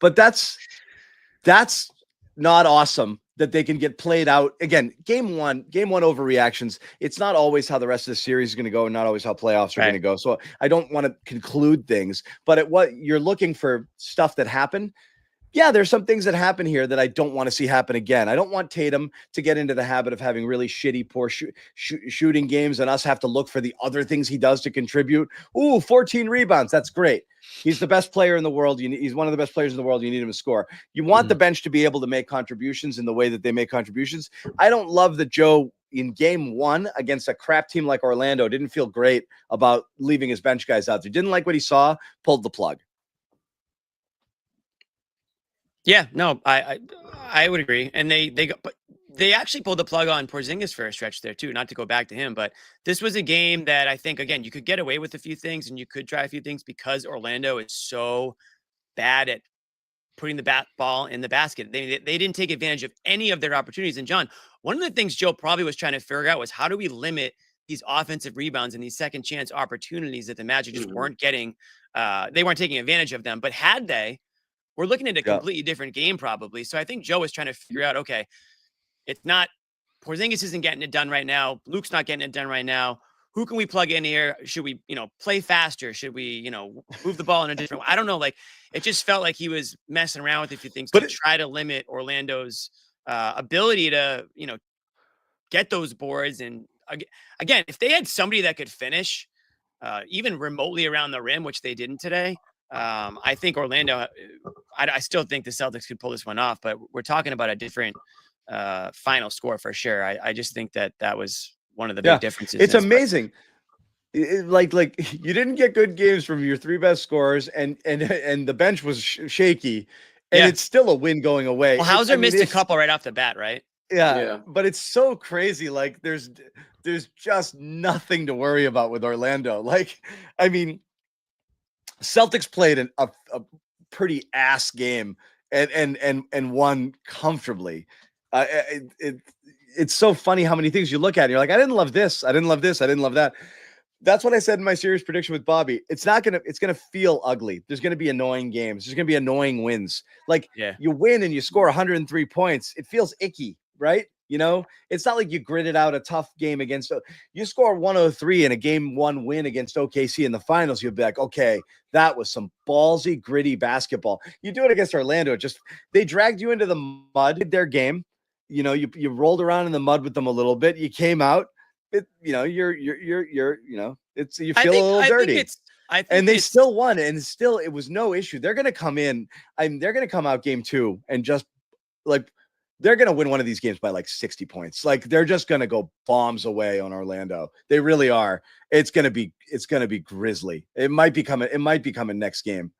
But that's not awesome that they can get played out. Again, game one overreactions. It's not always how the rest of the series is going to go, and not always how playoffs are going to go. So I don't want to conclude things, but what you're looking for, stuff that happened. Yeah, there's some things that happen here that I don't want to see happen again. I don't want Tatum to get into the habit of having really shitty, poor shooting games and us have to look for the other things he does to contribute. Ooh, 14 rebounds. That's great. He's the best player in the world. He's one of the best players in the world. You need him to score. You want the bench to be able to make contributions in the way that they make contributions. I don't love that Joe, in game one against a crap team like Orlando, didn't feel great about leaving his bench guys out there. Didn't like what he saw, pulled the plug. Yeah, no, I would agree. And they they actually pulled the plug on Porzingis for a stretch there too, not to go back to him, but this was a game that I think, again, you could get away with a few things and you could try a few things because Orlando is so bad at putting the ball in the basket. They didn't take advantage of any of their opportunities. And John, one of the things Joe probably was trying to figure out was how do we limit these offensive rebounds and these second chance opportunities that the Magic just weren't getting. They weren't taking advantage of them, but had they, we're looking at a completely different game probably. So I think Joe was trying to figure out, okay, it's not Porzingis isn't getting it done right now. Luke's not getting it done right now. Who can we plug in here? Should we, play faster? Should we, move the ball in a different way? I don't know. Like, it just felt like he was messing around with a few things to try to limit Orlando's ability to, get those boards. And again, if they had somebody that could finish even remotely around the rim, which they didn't today, I think Orlando, I still think the Celtics could pull this one off, but we're talking about a different final score for sure. I just think that was one of the big differences. It's amazing. Like you didn't get good games from your three best scorers, and the bench was shaky, and it's still a win going away. Well, Hauser missed a couple right off the bat, right? Yeah, but it's so crazy. Like there's just nothing to worry about with Orlando. Like, I mean, Celtics played a pretty ass game and won comfortably. It's so funny how many things you look at and you're like, I didn't love this. I didn't love this. I didn't love that. That's what I said in my series prediction with Bobby. It's going to feel ugly. There's going to be annoying games. There's going to be annoying wins. Like you win and you score 103 points. It feels icky, right? It's not like you gritted out a tough game against, you score 103 in a game 1 win against OKC in the finals. You'll be like, okay, that was some ballsy, gritty basketball. You do it against Orlando. They dragged you into the mud, their game. You rolled around in the mud with them a little bit. You came out, you feel a little dirty. And they still won, and still it was no issue. They're going to come in. They're going to come out game 2 and just like they're going to win one of these games by like 60 points. Like they're just going to go bombs away on Orlando. They really are. It's going to be grisly. It might be coming next game.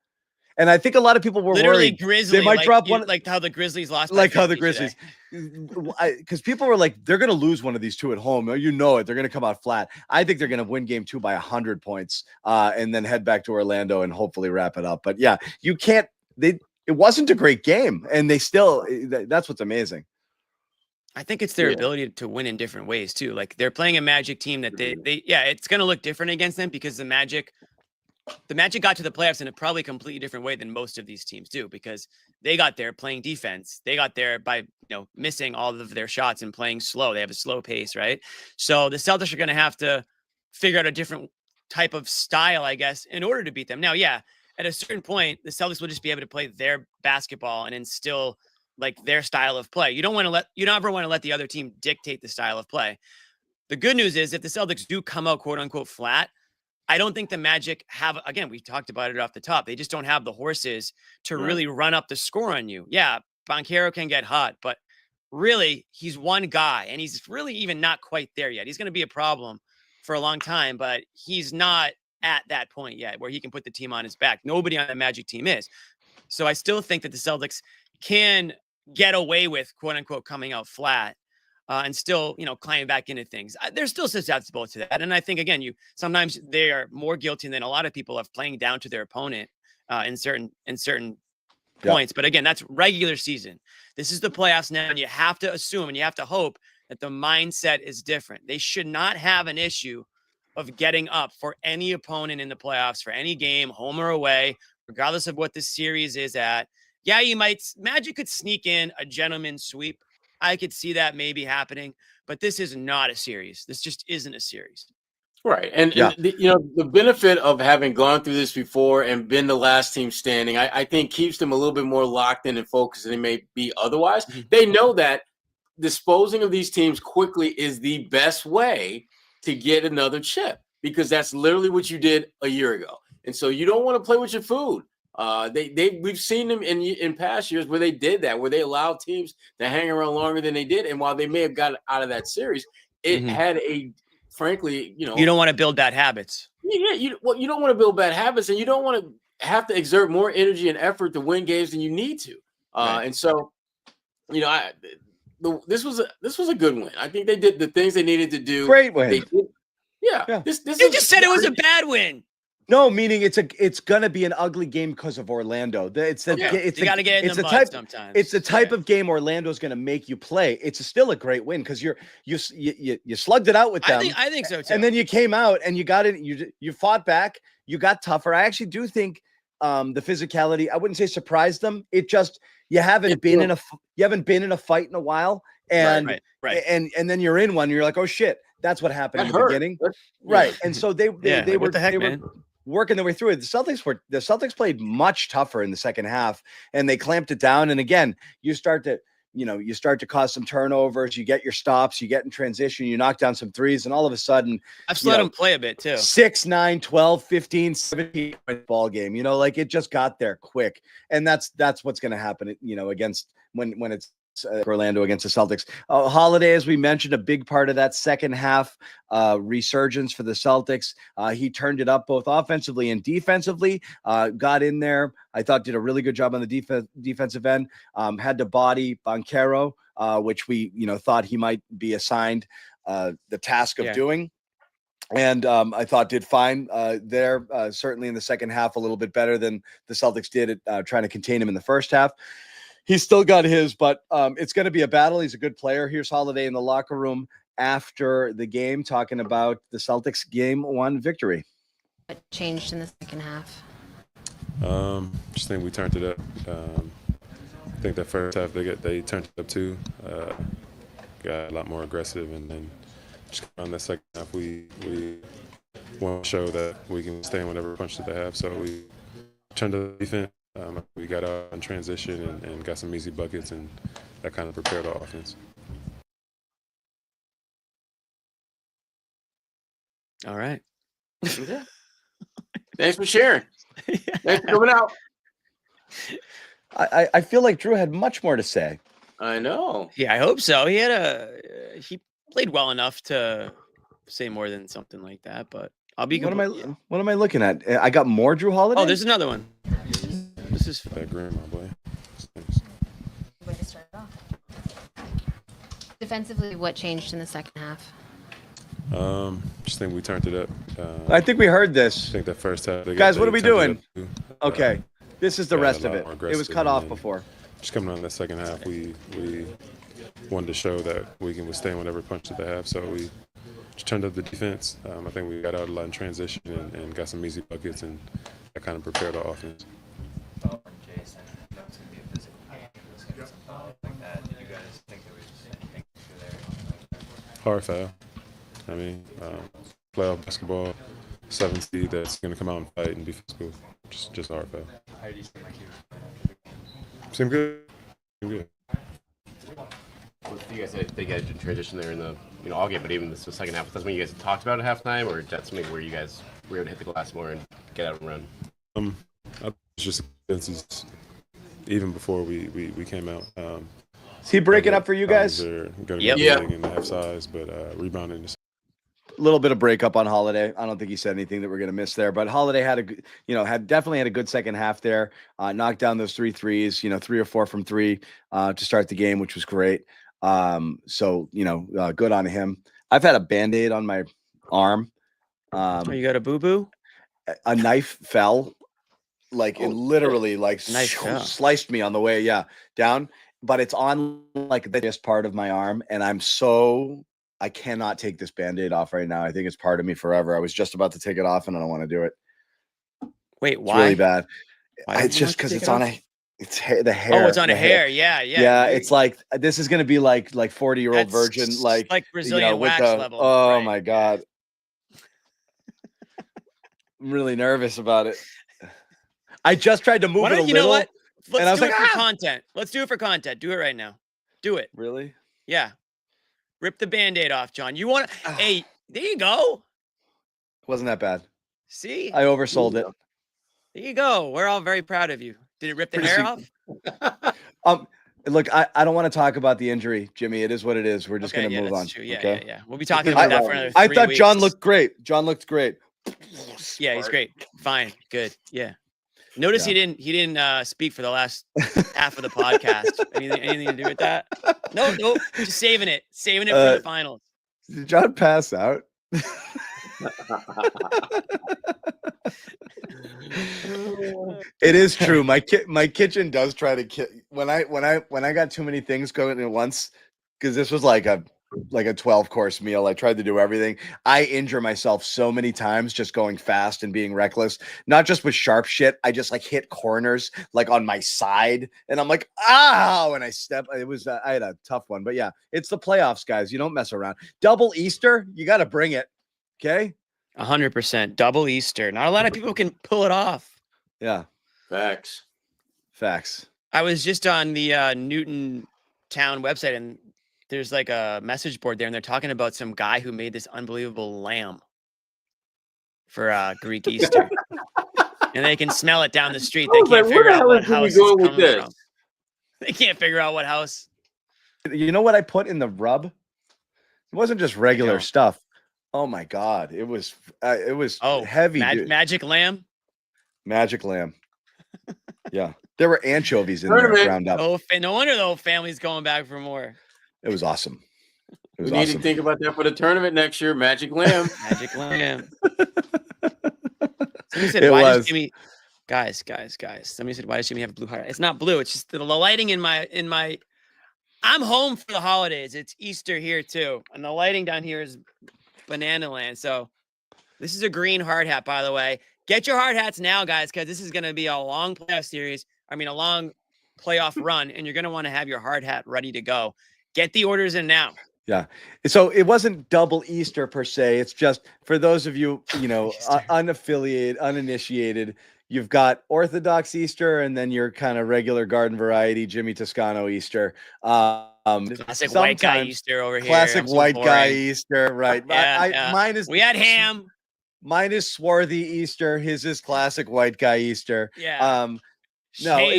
And I think a lot of people were literally worried Grizzly. They might drop one, like how the Grizzlies lost. Like how the Grizzlies, because people were like, they're going to lose one of these two at home. They're going to come out flat. I think they're going to win game 2 by 100 points, and then head back to Orlando and hopefully wrap it up. But yeah, you can't. It wasn't a great game, and they still. That's what's amazing. I think it's their ability to win in different ways too. Like they're playing a Magic team that it's going to look different against them because the Magic got to the playoffs in a probably completely different way than most of these teams do because they got there playing defense. They got there by, missing all of their shots and playing slow. They have a slow pace, right? So the Celtics are going to have to figure out a different type of style, I guess, in order to beat them. Now, at a certain point, the Celtics will just be able to play their basketball and instill like their style of play. You don't ever want to let the other team dictate the style of play. The good news is if the Celtics do come out quote unquote flat, I don't think the Magic have, again, we talked about it off the top. They just don't have the horses to really run up the score on you. Yeah, Banchero can get hot, but really he's one guy and he's really even not quite there yet. He's going to be a problem for a long time, but he's not at that point yet where he can put the team on his back. Nobody on the Magic team is. So I still think that the Celtics can get away with quote unquote coming out flat. And still, climbing back into things. They're still susceptible to that. And I think, again, sometimes they are more guilty than a lot of people of playing down to their opponent in certain points. But again, that's regular season. This is the playoffs now, and you have to assume and you have to hope that the mindset is different. They should not have an issue of getting up for any opponent in the playoffs, for any game, home or away, regardless of what the series is at. Yeah, Magic could sneak in a gentleman's sweep. I could see that maybe happening, but this is not a series. This just isn't a series. Right. And the benefit of having gone through this before and been the last team standing, I think keeps them a little bit more locked in and focused than they may be otherwise. Mm-hmm. They know that disposing of these teams quickly is the best way to get another chip because that's literally what you did a year ago. And so you don't want to play with your food. We've seen them in past years where they did that, where they allowed teams to hang around longer than they did. And while they may have got out of that series, it had frankly, you don't want to build bad habits. Yeah. You don't want to build bad habits and you don't want to have to exert more energy and effort to win games than you need to. Right. And so, this was a good win. I think they did the things they needed to do. Great win. They did, yeah. This You just said it was a bad win. No, meaning it's gonna be an ugly game because of Orlando. You gotta get in the mud type, sometimes. It's the type of game Orlando's gonna make you play. It's still a great win because you slugged it out with them. I think so too. And then you came out and you got it. You fought back. You got tougher. I actually do think the physicality. I wouldn't say surprised them. It just you haven't been in a fight in a while, and right. and then you're in one. And you're like, oh shit, that's what happened in the beginning, right? And so they were what the heck, man? Working their way through it. The Celtics played much tougher in the second half, and they clamped it down. And again, you start to cause some turnovers. You get your stops. You get in transition. You knock down some threes, and all of a sudden, I've just let them play a bit too. 6, 9, 12, 15, 17 ball game. Like it just got there quick, and that's what's going to happen. Against when it's Orlando against the Celtics. Holiday, as we mentioned, a big part of that second half resurgence for the Celtics. He turned it up both offensively and defensively. Got in there. I thought did a really good job on the defensive end. Had to body Banchero, which we thought he might be assigned the task of doing. And I thought did fine there, certainly in the second half, a little bit better than the Celtics did at trying to contain him in the first half. He's still got his, but it's going to be a battle. He's a good player. Here's Holiday in the locker room after the game talking about the Celtics Game 1 victory. What changed in the second half? Just think we turned it up. I think that first half they turned it up too. Got a lot more aggressive, and then just on that second half we want to show that we can stand whatever punch that they have. So we turned up the defense. We got out in transition and got some easy buckets, and that kind of prepared our offense. All right. Thanks for sharing. Thanks for coming out. I feel like Jrue had much more to say. I know. Yeah, I hope so. He played well enough to say more than something like that, but I'll be good. What am I looking at? I got more Jrue Holiday. Oh, there's another one. This is that grandma boy. Way to start it off. Defensively, what changed in the second half? Just think we turned it up. I think we heard this. I think that first half. Guys, what are we doing? Okay, this is the rest of it. It was cut off before. Just coming on that second half, we wanted to show that we can withstand whatever punch that they have. So we just turned up the defense. I think we got out a lot in transition and got some easy buckets, and that kind of prepared our offense. Hard foul. I mean, playoff basketball, 7 seed that's going to come out and fight and be physical. Just hard foul. How do you seem like you? Seem good. Seem good. You guys said they got in transition there in the all game, but even the second half. That's when you guys talked about at halftime, or that's something where you guys were able to hit the glass more and get out and run? It's just even before we came out. Is he breaking up for you guys? Going to be big and have size, but rebounding. A little bit of breakup on Holiday. I don't think he said anything that we're going to miss there, but Holiday had definitely had a good second half there. Knocked down those 3 threes, 3 or 4 from 3 to start the game, which was great. So good on him. I've had a Band-Aid on my arm. You got a boo-boo? A knife fell, it literally sliced me on the way, down. But it's on this part of my arm, and I cannot take this Band-Aid off right now. I think it's part of me forever. I was just about to take it off, and I don't want to do it. Wait, why? It's really bad. It's just because it's on the hair. Oh, it's on a hair. Yeah. Yeah, it's like this is going to be like 40-year-old virgin, like Brazilian wax level. Oh right. my God. I'm really nervous about it. I just tried to move it a little. You know what? Let's do it for like, content. Let's do it for content. Do it right now. Do it. Really? Yeah. Rip the Band-Aid off, John. You want to? Hey, there you go. Wasn't that bad. See? I oversold it. There you go. We're all very proud of you. Did it rip the hair off? Look, I don't want to talk about the injury, Jimmy. It is what it is. We're just going to move on. True. Yeah, okay? yeah. We'll be talking about that for another 3 I thought weeks. John looked great. John looked great. Yeah, he's great. Fine. Good. Yeah. Notice he didn't speak for the last half of the podcast. Anything to do with that? Nope. Just saving it for the finals. Did John pass out? It is true. My kitchen does try to when I got too many things going at once, because this was like a 12-course meal. I tried to do everything. I injure myself so many times just going fast and being reckless. Not just with sharp shit. I just like hit corners like on my side, and I'm like, ow, and I step. It was I had a tough one, but yeah, it's the playoffs, guys. You don't mess around. Double Easter, you got to bring it. Okay. 100% double Easter. Not a lot of people can pull it off. Yeah. Facts. I was just on the Newton Town website, and there's like a message board there, and they're talking about some guy who made this unbelievable lamb for Greek Easter. And they can smell it down the street. They can't figure out what house it's coming from. They can't figure out what house. You know what I put in the rub? It wasn't just regular stuff. Oh my God. It was heavy. Magic lamb. Magic lamb. Yeah. There were anchovies in there ground up. Oh, no wonder the whole family's going back for more. It was awesome. We need to think about that for the tournament next year. Magic lamb. Magic lamb. Somebody said, why does Jimmy... Guys. Somebody said, why does Jimmy have a blue heart? It's not blue. It's just the lighting in my... I'm home for the holidays. It's Easter here too. And the lighting down here is banana land. So this is a green hard hat, by the way. Get your hard hats now, guys, because this is going to be a long playoff series. A long playoff run, and you're going to want to have your hard hat ready to go. Get the orders in now. Yeah. So it wasn't double Easter per se. It's just for those of you, unaffiliated, uninitiated, you've got Orthodox Easter, and then your kind of regular garden variety Jimmy Toscano Easter. Classic white guy Easter over here. Classic white guy Easter, right? Yeah, Mine is. We had ham. Mine is swarthy Easter. His is classic white guy Easter. Yeah. No,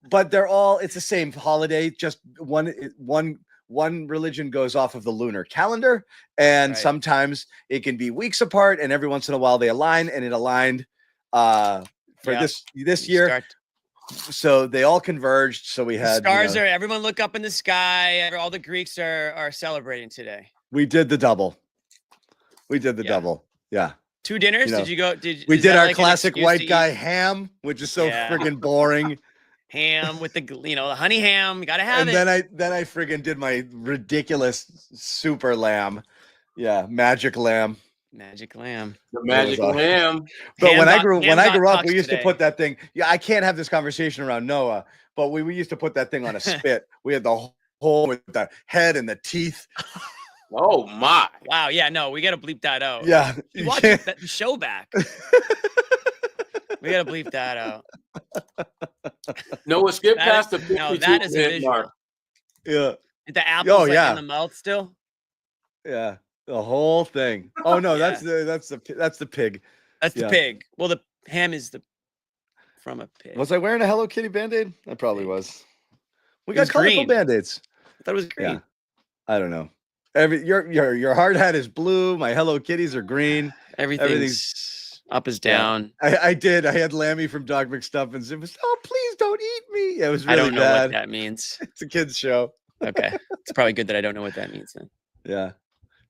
but they're all. It's the same holiday. Just one religion goes off of the lunar calendar, and sometimes it can be weeks apart, and every once in a while they align, and it aligned for this year. So they all converged. So we had stars are. Everyone look up in the sky. All the Greeks are celebrating today. We did the double. Double. Yeah. 2 dinners. Did you go? We did our classic white guy ham, which is so friggin' boring. Ham with the honey ham. You gotta have it. And then I friggin' did my ridiculous super lamb. Yeah, magic lamb. The magic lamb. But when I grew up, we used to put that thing. Yeah, I can't have this conversation around Noah, but we used to put that thing on a spit. We had the hole with the head and the teeth. Oh my! Wow. Yeah. No, we gotta bleep that out. Yeah. Watch the show back. We gotta bleep that out. Noah, skip past the 52 no, that is a visual. Mark. Yeah. The apples in the mouth still. Yeah. The whole thing. Oh no, that's the pig. That's the pig. Well, the ham is from a pig. Was I wearing a Hello Kitty Band-Aid? I probably was. We got colorful Band-Aids. I thought it was green. Yeah. I don't know. Your hard hat is blue. My Hello Kitties are green. Everything's up is down. I had Lammy from Dog McStuffins. It was, oh, please don't eat me. Yeah, it was really I don't know bad. what that means. It's a kid's show. Okay. It's probably good that I don't know what that means then. Yeah.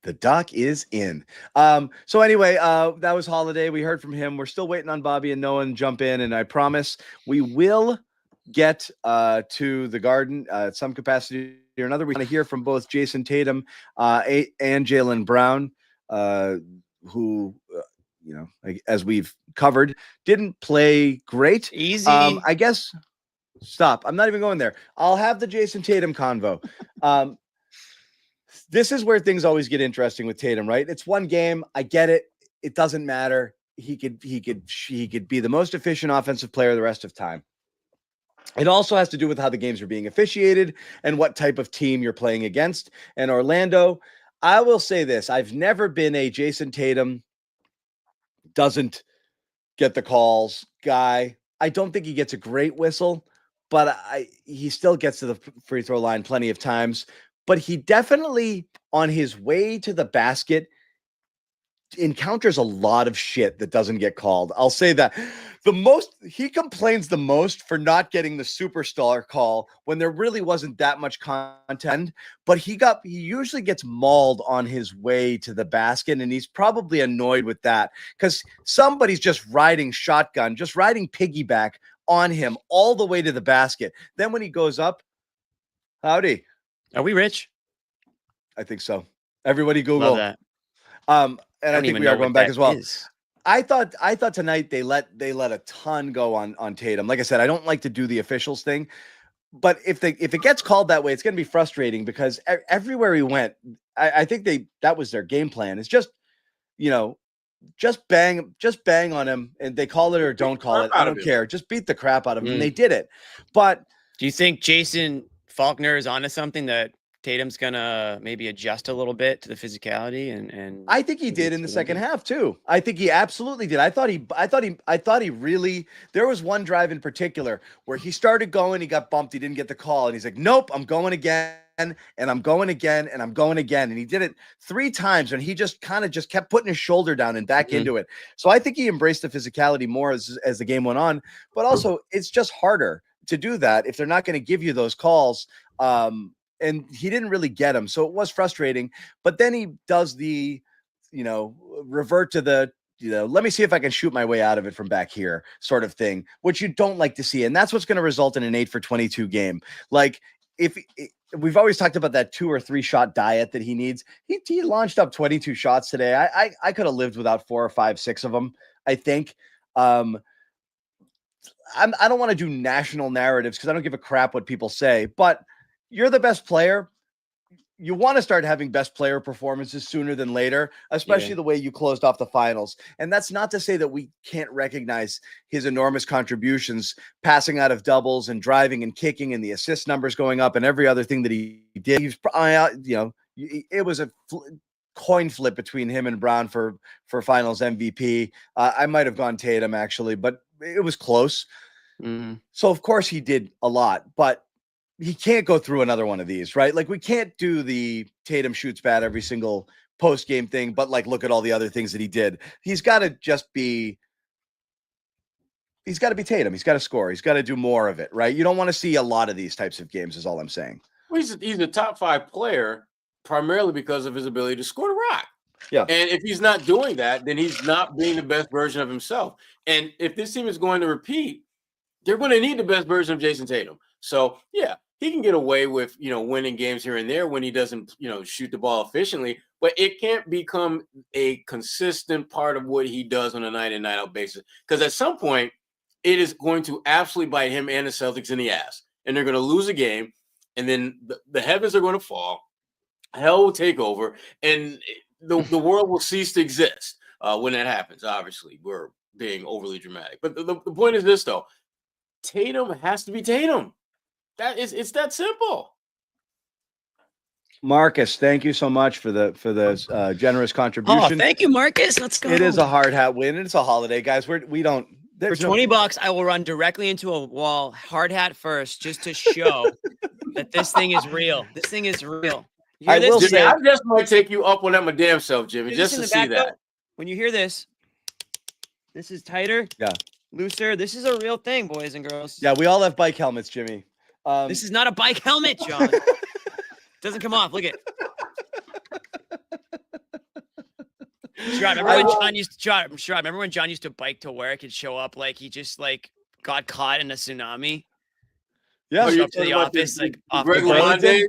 The doc is in. So anyway, that was Holiday. We heard from him. We're still waiting on Bobby and Noah to jump in, and I promise we will get to the Garden at some capacity or another. We want to hear from both Jason Tatum and Jaylen Brown, who, as we've covered, didn't play great. Easy. I guess. Stop. I'm not even going there. I'll have the Jason Tatum convo. This is where things always get interesting with Tatum, right? It's one game. I get it. It doesn't matter. He could be the most efficient offensive player the rest of time. It also has to do with how the games are being officiated and what type of team you're playing against. And Orlando, I will say this. I've never been a Jason Tatum doesn't get the calls guy. I don't think he gets a great whistle, but he still gets to the free throw line plenty of times. But he definitely, on his way to the basket, encounters a lot of shit that doesn't get called. I'll say that. He complains the most for not getting the superstar call when there really wasn't that much content, but he usually gets mauled on his way to the basket, and he's probably annoyed with that because somebody's just riding shotgun, just riding piggyback on him all the way to the basket. Then when he goes up, howdy. Are we rich? I think so. Everybody Google. Love that. And I think we are going back as well. I thought tonight they let a ton go on Tatum. Like I said, I don't like to do the officials thing, but if it gets called that way, it's going to be frustrating because everywhere he went, I think that was their game plan. It's just, just bang on him, and they call it or don't call it. I don't care. Just beat the crap out of him. And they did it. But do you think Jason Faulkner is onto something that Tatum's gonna maybe adjust a little bit to the physicality and I think he did in the second half too. I think he absolutely did. I thought he really, there was one drive in particular where he started going, he got bumped, he didn't get the call, and he's like, nope, I'm going again, and I'm going again, and I'm going again. And he did it 3 times, and he just kept putting his shoulder down and back into it. So I think he embraced the physicality more as the game went on, but also it's just harder to do that if they're not going to give you those calls. And he didn't really get him. So it was frustrating. But then he does the, revert to the, let me see if I can shoot my way out of it from back here sort of thing, which you don't like to see. And that's what's going to result in an 8 for 22 game. Like we've always talked about that 2 or 3 shot diet that he needs. He launched up 22 shots today. I could have lived without 4 or 5, 6 of them, I think. I don't want to do national narratives because I don't give a crap what people say, but you're the best player. You want to start having best player performances sooner than later, especially the way you closed off the finals. And that's not to say that we can't recognize his enormous contributions, passing out of doubles and driving and kicking and the assist numbers going up and every other thing that he did. He's, it was a coin flip between him and Brown for finals MVP. I might have gone Tatum actually, but it was close. So of course he did a lot, but he can't go through another one of these, right? Like we can't do the Tatum shoots bad every single post-game thing, but like, look at all the other things that he did. He's got to be Tatum. He's got to score. He's got to do more of it, right? You don't want to see a lot of these types of games is all I'm saying. Well, he's a top 5 player primarily because of his ability to score the rock. Yeah. And if he's not doing that, then he's not being the best version of himself. And if this team is going to repeat, they're going to need the best version of Jason Tatum. So yeah, he can get away with, winning games here and there when he doesn't, shoot the ball efficiently, but it can't become a consistent part of what he does on a night in, night out basis. Because at some point, it is going to absolutely bite him and the Celtics in the ass. And they're going to lose a game, and then the heavens are going to fall. Hell will take over, and the world will cease to exist when that happens. Obviously, we're being overly dramatic. But the point is this, though. Tatum has to be Tatum. It's that simple. Marcus, thank you so much for the generous contribution. Oh, thank you, Marcus. Let's go. It is a hard hat win, and it's a holiday, guys. We don't. For $20, I will run directly into a wall, hard hat first, just to show that this thing is real. This thing is real. I just might take you up on that my damn self, Jimmy, just to see that. When you hear this is tighter, looser. This is a real thing, boys and girls. Yeah, we all have bike helmets, Jimmy. This is not a bike helmet, John. Doesn't come off. Look at it. Sherrod, remember when John used to bike to work and show up like he just got caught in a tsunami? Yeah, show up to the office off the bike.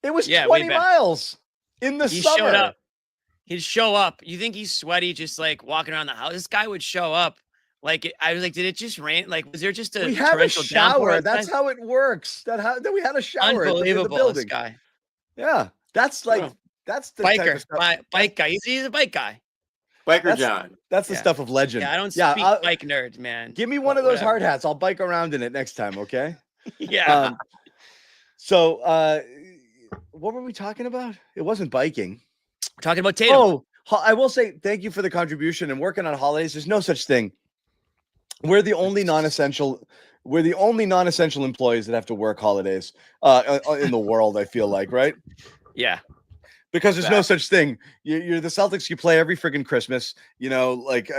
It was 20 miles in the summer. Showed up. He'd show up. You think he's sweaty, just walking around the house? This guy would show up. I was like, did it just rain? Was there just a we have a shower? That's how it works. That we had a shower. Unbelievable, in the building. This guy. Yeah, that's that's the biker, type of stuff. bike guy. He's a bike guy. Biker John. That's the stuff of legend. Yeah, I don't speak bike nerds, man. Give me one of those hard hats. I'll bike around in it next time. Okay. Yeah. So, what were we talking about? It wasn't biking. We're talking about Tatum. Oh, I will say thank you for the contribution and working on holidays. There's no such thing. We're the only non-essential employees that have to work holidays in the world, I feel like, right? Yeah. Because there's no such thing. You're the Celtics. You play every friggin' Christmas. You know, like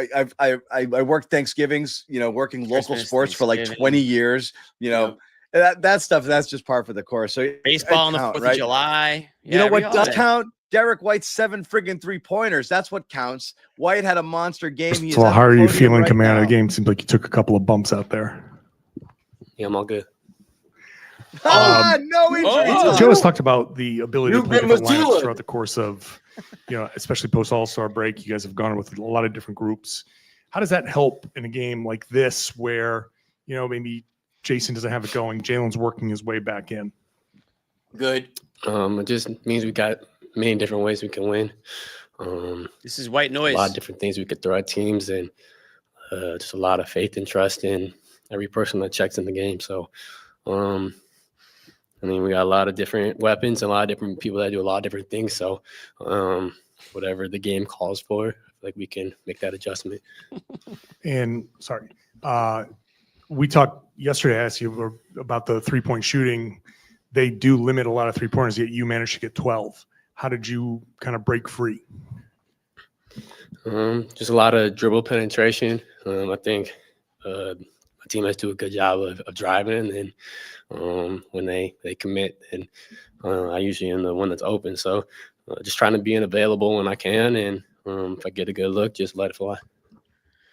I worked Thanksgivings. You know, working local Christmas, sports for like Thanksgiving. 20 years. You know, that stuff. That's just par for the course. So Baseball on the count, 4th right? of July. You know every what does holiday. count? Derrick White's 7 friggin' 3-pointers. That's what counts. White had a monster game. He is So at how the are you podium feeling right coming out of the now. game? Seems like you took a couple of bumps out there. Yeah, I'm all good. No injury. Joe has talked about the ability to play been different lineups Mazzulla. throughout the course of, especially post All-Star break. You guys have gone with a lot of different groups. How does that help in a game like this where, maybe Jason doesn't have it going, Jalen's working his way back in? Good. It just means we got many different ways we can win. This is white noise. A lot of different things we could throw at teams, and just a lot of faith and trust in every person that checks in the game. So, we got a lot of different weapons and a lot of different people that do a lot of different things. So, whatever the game calls for, I feel like we can make that adjustment. And sorry, we talked yesterday. I asked you about the 3-point shooting. They do limit a lot of 3-pointers, yet you managed to get 12. How did you kind of break free? Just a lot of dribble penetration. I think my teammates do a good job of driving, and when they commit, and I usually am the one that's open. So just trying to be available when I can, and if I get a good look, just let it fly.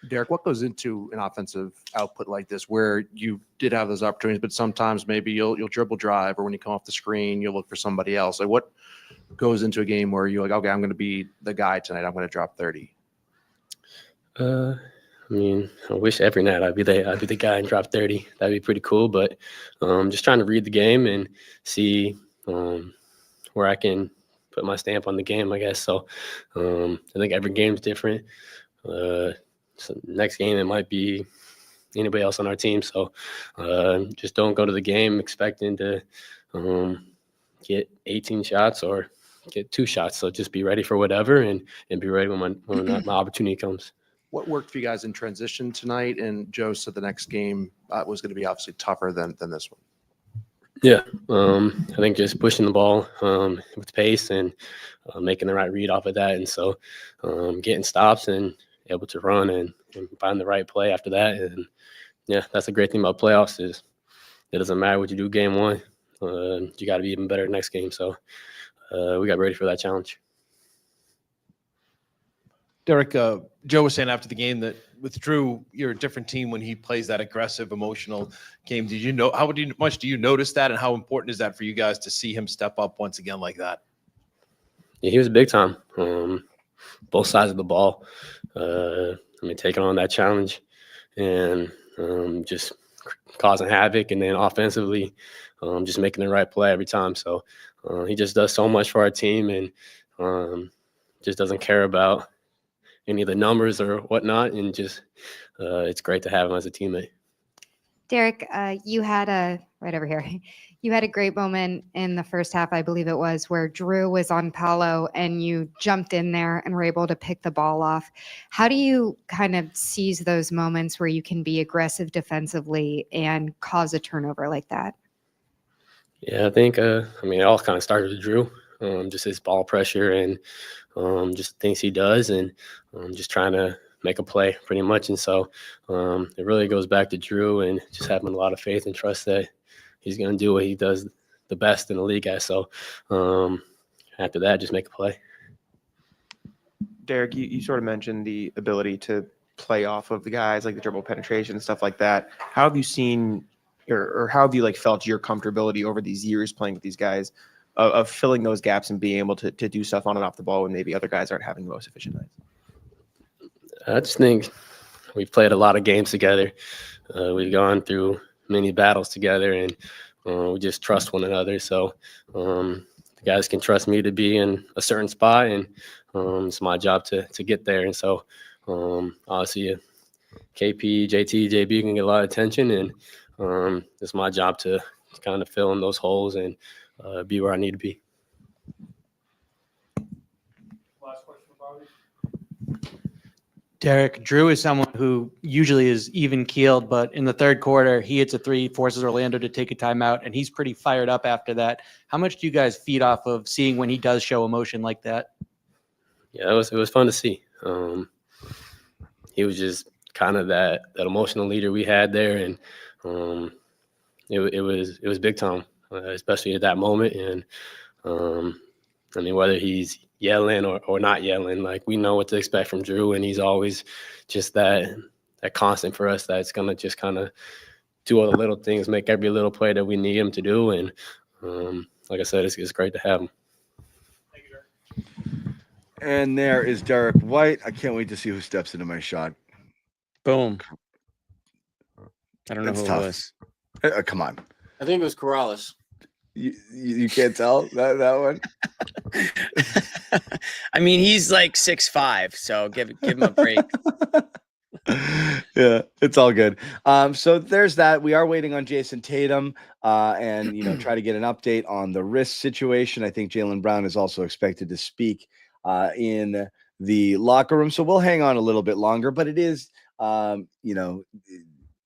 Derrick, what goes into an offensive output like this where you did have those opportunities, but sometimes maybe you'll dribble drive, or when you come off the screen, you'll look for somebody else? Like, what goes into a game where you're like, okay, I'm going to be the guy tonight. I'm going to drop 30? I wish every night I'd be the guy and drop 30. That'd be pretty cool. But just trying to read the game and see where I can put my stamp on the game, I guess. So I think every game's different. So next game it might be anybody else on our team. So just don't go to the game expecting to get 18 shots or get 2 shots. So just be ready for whatever and be ready when my opportunity comes. What worked for you guys in transition tonight? And Joe said the next game was going to be obviously tougher than this one. Yeah, I think just pushing the ball with pace and making the right read off of that. And so getting stops and able to run and find the right play after that. And yeah, that's a great thing about playoffs is it doesn't matter what you do game one. You got to be even better next game. So we got ready for that challenge. Derrick, Joe was saying after the game that with Jrue, you're a different team when he plays that aggressive, emotional game. Did you know much do you notice that, and how important is that for you guys to see him step up once again like that? Yeah, he was big time. Both sides of the ball. Taking on that challenge and just causing havoc, and then offensively, just making the right play every time. So he just does so much for our team, and just doesn't care about any of the numbers or whatnot, and just it's great to have him as a teammate. Derrick, you had right over here. You had a great moment in the first half, I believe it was, where Jrue was on Paolo and you jumped in there and were able to pick the ball off. How do you kind of seize those moments where you can be aggressive defensively and cause a turnover like that? Yeah, I think it all kind of started with Jrue, just his ball pressure and just the things he does, and just trying to make a play pretty much. And so it really goes back to Jrue and just having a lot of faith and trust that he's going to do what he does the best in the league at. So after that, just make a play. Derrick, you sort of mentioned the ability to play off of the guys, like the dribble penetration and stuff like that. How have you seen or how have you felt your comfortability over these years playing with these guys of filling those gaps and being able to do stuff on and off the ball when maybe other guys aren't having the most efficient nights? I just think we've played a lot of games together. We've gone through many battles together, and we just trust one another. So the guys can trust me to be in a certain spot, and it's my job to get there. And so obviously KP, JT, JB can get a lot of attention, and it's my job to kind of fill in those holes and be where I need to be. Last question, Bobby. Derrick, Jrue is someone who usually is even keeled, but in the third quarter, he hits a three, forces Orlando to take a timeout, and he's pretty fired up after that. How much do you guys feed off of seeing when he does show emotion like that? Yeah, it was fun to see. He was just kind of that emotional leader we had there, and it was big time, especially at that moment. And I mean, whether he's yelling or not yelling, like, we know what to expect from Jrue, and he's always just that constant for us that's gonna just kind of do all the little things, make every little play that we need him to do. And like I said, it's great to have him. And there is Derrick White. I can't wait to see who steps into my shot. Boom. I don't know It's who tough. it was. Come on. I think it was Corrales. You can't tell that one. I mean, he's like 6'5", so give him a break. Yeah, it's all good. So there's that. We are waiting on Jason Tatum, and try to get an update on the wrist situation. I think Jaylen Brown is also expected to speak in the locker room, so we'll hang on a little bit longer. But it is,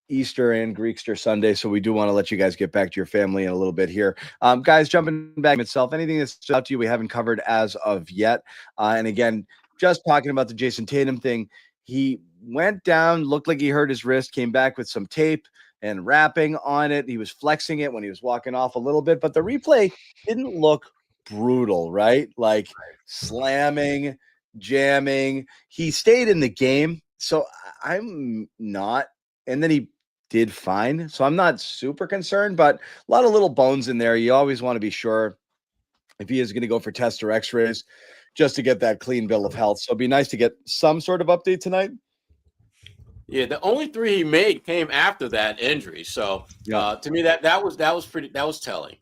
Easter and Greekster Sunday, so we do want to let you guys get back to your family in a little bit here. Guys, jumping back itself, anything that stood out to you we haven't covered as of yet? And again, just talking about the Jason Tatum thing, he went down, looked like he hurt his wrist, came back with some tape and wrapping on it. He was flexing it when he was walking off a little bit, but the replay didn't look brutal, right? Like slamming, jamming. He stayed in the game, so I'm not. And then he did fine, so I'm not super concerned, but a lot of little bones in there. You always want to be sure if he is going to go for tests or x-rays just to get that clean bill of health. So it'd be nice to get some sort of update tonight. Yeah, the only three he made came after that injury. So to me, that was telling.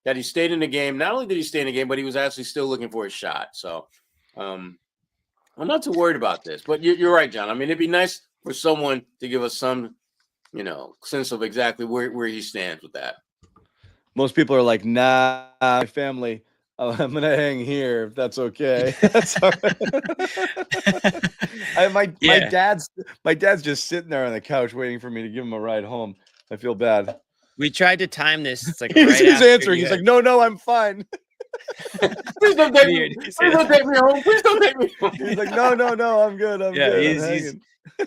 That he stayed in the game. Not only did he stay in the game, but he was actually still looking for a shot. So I'm not too worried about this. But you're right, John. I mean, it'd be nice for someone to give us some, sense of exactly where he stands with that. Most people are like, nah, my family, I'm going to hang here if that's okay. That's all right. My dad's just sitting there on the couch waiting for me to give him a ride home. I feel bad. We tried to time this. It's like he's answering. He's like, no, I'm fine. Please don't take me. Please don't take me home. Please don't take me home. He's like, no, I'm good. I'm good.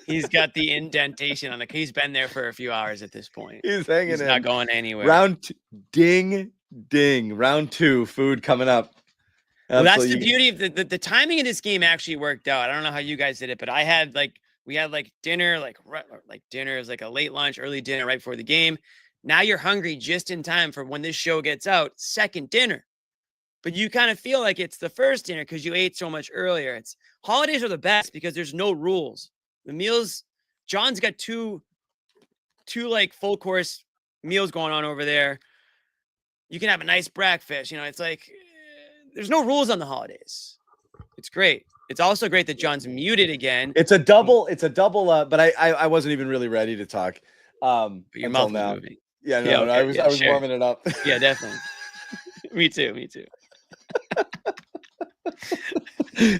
He's got the indentation on the. He's been there for a few hours at this point. He's hanging. He's not going anywhere. Ding. Round 2, food coming up. Well, that's the beauty of the timing of this game actually worked out. I don't know how you guys did it, but we had dinner, like dinner is like a late lunch, early dinner right before the game. Now you're hungry just in time for when this show gets out, second dinner. But you kind of feel like it's the first dinner because you ate so much earlier. Holidays are the best because there's no rules. The meals, John's got two like full course meals going on over there. You can have a nice breakfast. It's like there's no rules on the holidays. It's great. It's also great that John's muted again. It's a double. But I wasn't even really ready to talk. But your mouth was moving. Yeah, no, okay. I was warming it up. Yeah, definitely. Me too. The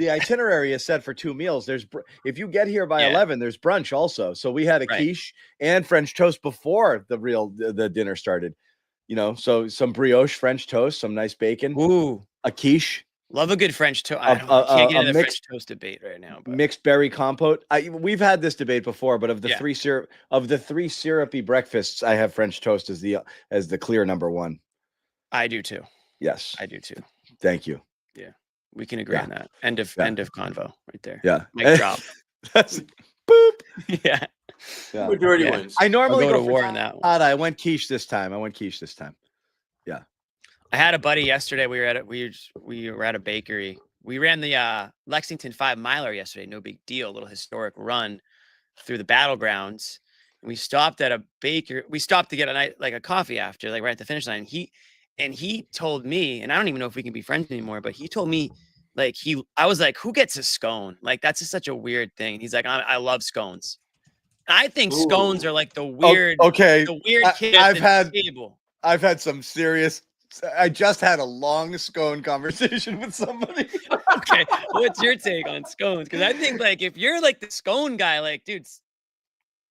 itinerary is set for 2 meals. If you get here by 11, there's brunch also. So we had a quiche and French toast before the dinner started. So some brioche French toast, some nice bacon. Ooh, a quiche. Love a good French toast. I can't get into the French toast debate right now. But. Mixed berry compote. We've had this debate before, but of the three syrupy breakfasts, I have French toast as the clear number 1. I do too. Yes, I do too. Thank you. Yeah, we can agree on that. End of convo right there. Yeah, mic drop. That's boop. Yeah. Majority wins. I normally go to war on that one. I went quiche this time. Yeah. I had a buddy yesterday. We were at a bakery. We ran the Lexington 5 miler yesterday. No big deal. A little historic run through the battlegrounds. And we stopped at a bakery. We stopped to get a coffee after, like right at the finish line. He told me, and I don't even know if we can be friends anymore, but he told me, I was like, who gets a scone? Like, that's just such a weird thing. He's like, I love scones. I think scones are like the weird, okay. the weird kid I've at the table. I've had some serious I just had a long scone conversation with somebody. Okay, what's your take on scones? Because I think like if you're like the scone guy, like dude,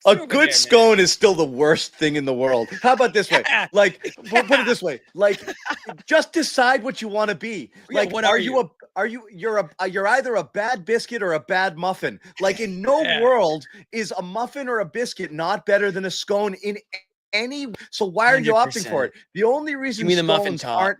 A good scone is still the worst thing in the world. How about this way? Like, put it this way. Like, just decide what you want to be. Yeah, Like, what are are you you're either a bad biscuit or a bad muffin. Like, in no Yeah. world is a muffin or a biscuit not better than a scone in any. So why are you opting for it? The only reason me the muffin scones top. aren't.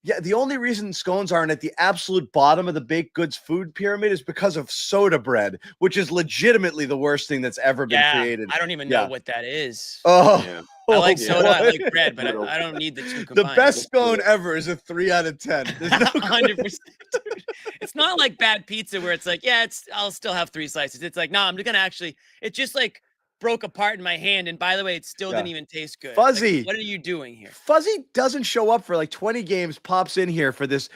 Yeah, the only reason scones aren't at the absolute bottom of the baked goods food pyramid is because of soda bread, which is legitimately the worst thing that's ever been created. I don't even know what that is. Oh, I like soda, I boy. like bread, but I don't need the two The combined. best scone ever is a 3 out of 10. There's no 100%. It's not like bad pizza where it's like, yeah, I'll still have 3 slices. It's like, no, I'm gonna actually. It just like broke apart in my hand, and by the way, it still didn't even taste good. Fuzzy. Like, what are you doing here? Fuzzy doesn't show up for like 20 games, pops in here for this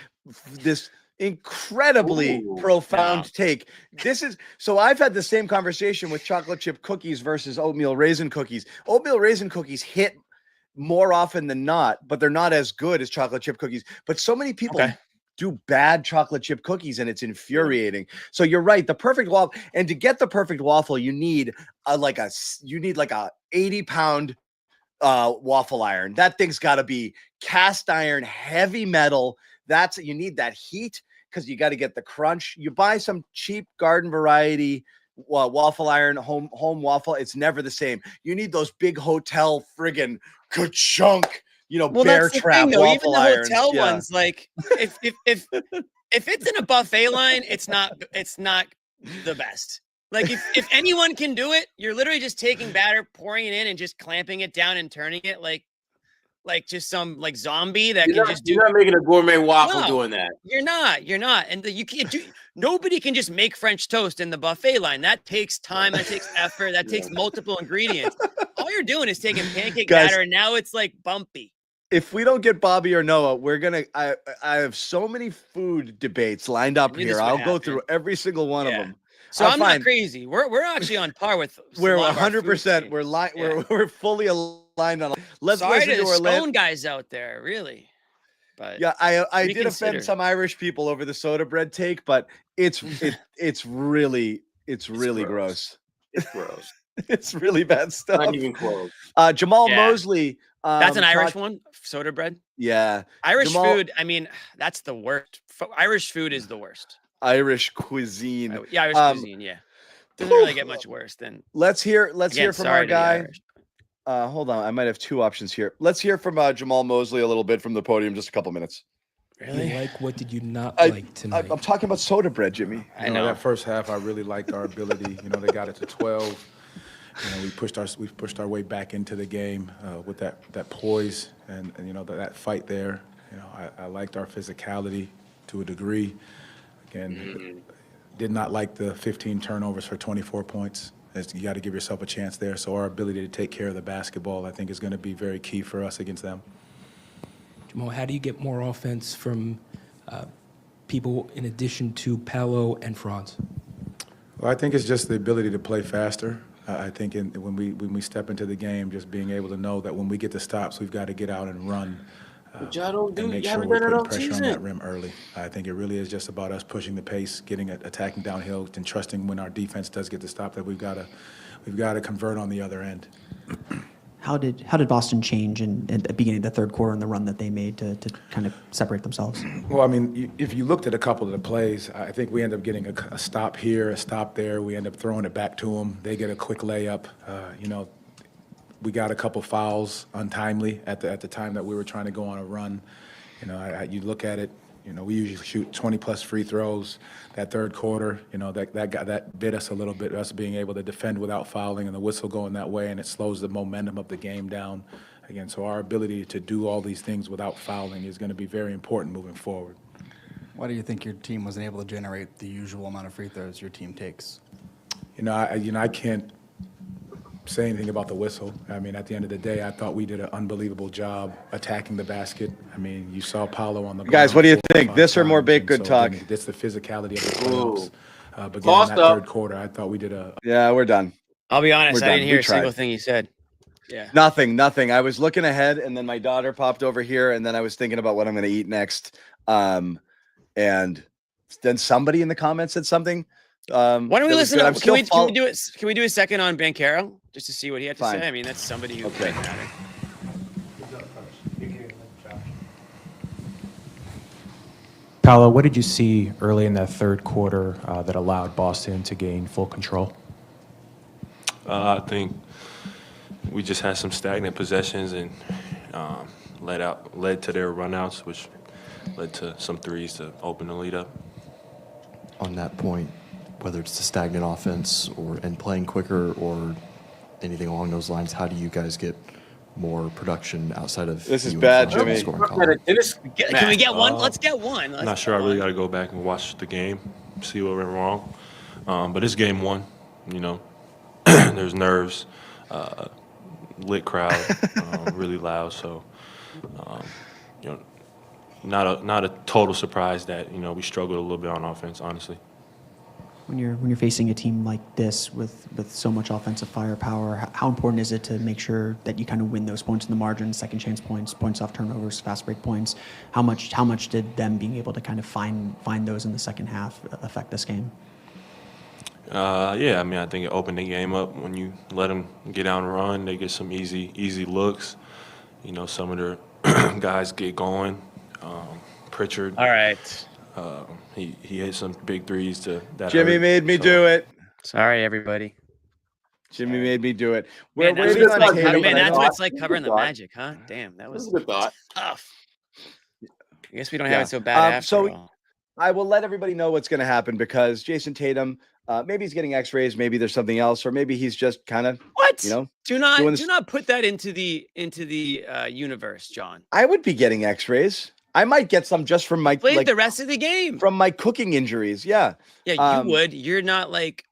incredibly profound take. This is so I've had the same conversation with chocolate chip cookies versus oatmeal raisin cookies. Oatmeal raisin cookies hit more often than not, but they're not as good as chocolate chip cookies. But so many people do bad chocolate chip cookies, and it's infuriating. So you're right. The perfect waffle, and to get the perfect waffle, you need like a 80-pound waffle iron. That thing's got to be cast iron, heavy metal. You need that heat because you got to get the crunch. You buy some cheap garden variety waffle iron, home waffle. It's never the same. You need those big hotel friggin' ka-chunk, bear trap thing, waffle even the irons. hotel ones, like if it's in a buffet line, it's not the best. Like if anyone can do it, you're literally just taking batter, pouring it in, and just clamping it down and turning it like just some like zombie that You're not making a gourmet waffle doing that. You're not, and you can't do. Nobody can just make French toast in the buffet line. That takes time. That takes effort. That takes multiple ingredients. All you're doing is taking pancake batter, and now it's like bumpy. If we don't get Bobby or Noah, we're gonna. I have so many food debates lined up here. I'll go through every single one of them. So I'm not crazy. We're actually on par with. We're 100%. We're fully aligned on. Let's Sorry listen to to the our stone guys out there, really. But yeah, I did reconsider. offend some Irish people over the soda bread take, but it's really gross. It's gross. It's really bad stuff. Not even close. Jamal Mosley. That's an Irish one. Soda bread. Yeah, Irish food. I mean, that's the worst. Irish food is the worst. Irish cuisine. Yeah, Irish cuisine. Yeah, doesn't really get much worse than. Let's hear from our guy. Hold on, I might have 2 options here. Let's hear from Jamal Mosley a little bit from the podium, just a couple minutes. Really? What did you not like tonight? I'm talking about soda bread, Jimmy. I know that first half. I really liked our ability. They got it to 12. We pushed our way back into the game with that poise and that fight there. I liked our physicality to a degree. Again, did not like the 15 turnovers for 24 points. You got to give yourself a chance there. So our ability to take care of the basketball, I think, is going to be very key for us against them. Jamal, how do you get more offense from people in addition to Paolo and Franz? Well, I think it's just the ability to play faster. I think when we step into the game, just being able to know that when we get the stops, we've got to get out and run. And make sure we're putting pressure on that rim early. I think it really is just about us pushing the pace, attacking downhill, and trusting when our defense does get the stop that we've got to convert on the other end. How did Boston change at the beginning of the third quarter and the run that they made to kind of separate themselves? Well, I mean, if you looked at a couple of the plays, I think we end up getting a stop here, a stop there. We end up throwing it back to them. They get a quick layup. We got a couple fouls untimely at the time that we were trying to go on a run. You look at it. We usually shoot 20+ free throws. That third quarter, that bit us a little bit. Us being able to defend without fouling and the whistle going that way, and it slows the momentum of the game down. Again, so our ability to do all these things without fouling is going to be very important moving forward. Why do you think your team wasn't able to generate the usual amount of free throws your team takes? I can't say anything about the whistle. I mean, at the end of the day, I thought we did an unbelievable job attacking the basket. I mean, you saw Paolo on the guys. What do you think? This or more baked good talk? That's the physicality of the playoffs. But again, in that third quarter, I thought we did a. Yeah, we're done. I'll be honest. We're I done. didn't hear We a single tried. thing he said. Yeah. Nothing. I was looking ahead, and then my daughter popped over here, and then I was thinking about what I'm going to eat next. And then somebody in the comments said something. Why don't we listen? I'm Can still we do it? Can we do a second on Banchero just to see what he had to Fine. say? I mean, that's somebody who Okay. might matter. Paolo, what did you see early in that third quarter that allowed Boston to gain full control? I think we just had some stagnant possessions and led to their runouts, which led to some threes to open the lead up. On that point, whether it's the stagnant offense and playing quicker or anything along those lines, how do you guys get more production outside of This is you and bad, Franz in the Jimmy. scoring column? Can we get one? Let's get one. I'm not sure. I really got to go back and watch the game, see what went wrong. But it's game one, you know. There's nerves, lit crowd, really loud. So, you know, not a total surprise that, you know, we struggled a little bit on offense, honestly. When you're facing a team like this with so much offensive firepower, how important is it to make sure that you kind of win those points in the margin, second chance points, points off turnovers, fast break points? How much did them being able to kind of find those in the second half affect this game? Yeah, I mean, I think it opened the game up when you let them get out and run. They get some easy looks. You know, some of their guys get going. Pritchard. All right. He hit some big threes that Jimmy hurt, made me so- do it. Sorry, everybody. Jimmy made me do it. We're Man, that's, waiting what on it's like, Tatum. man, and I that's know- what it's like covering the thought. Magic, huh? Damn, that was a good thought. tough. I guess we don't have it so bad after So all. I will let everybody know what's going to happen because Jason Tatum, maybe he's getting X-rays, maybe there's something else, or maybe he's just kind of What? you know. Do not doing do this- not put that into the universe, John. I would be getting X-rays. I might get some just from my Played the rest of the game. from my cooking injuries. Yeah. Yeah, you would. You're not like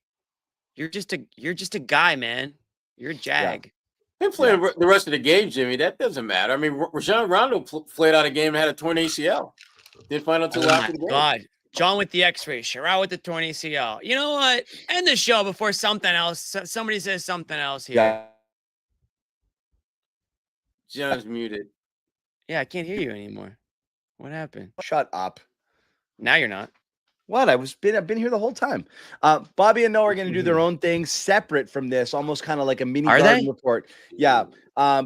you're just a guy, man. You're a jag. Him playing the rest of the game, Jimmy, that doesn't matter. I mean, Rajon Rondo played out a game and had a torn ACL. Didn't find out until Oh after my the game. God. John with the X-ray, Sherrod with the torn ACL. You know what? End the show before something else. Somebody says something else here. Yeah. John's muted. Yeah, I can't hear you anymore. What happened? Shut up. Now you're not. What? I've been here the whole time. Bobby and Noah are going to do their own thing separate from this, almost kind of like a mini Are garden they? report. Yeah.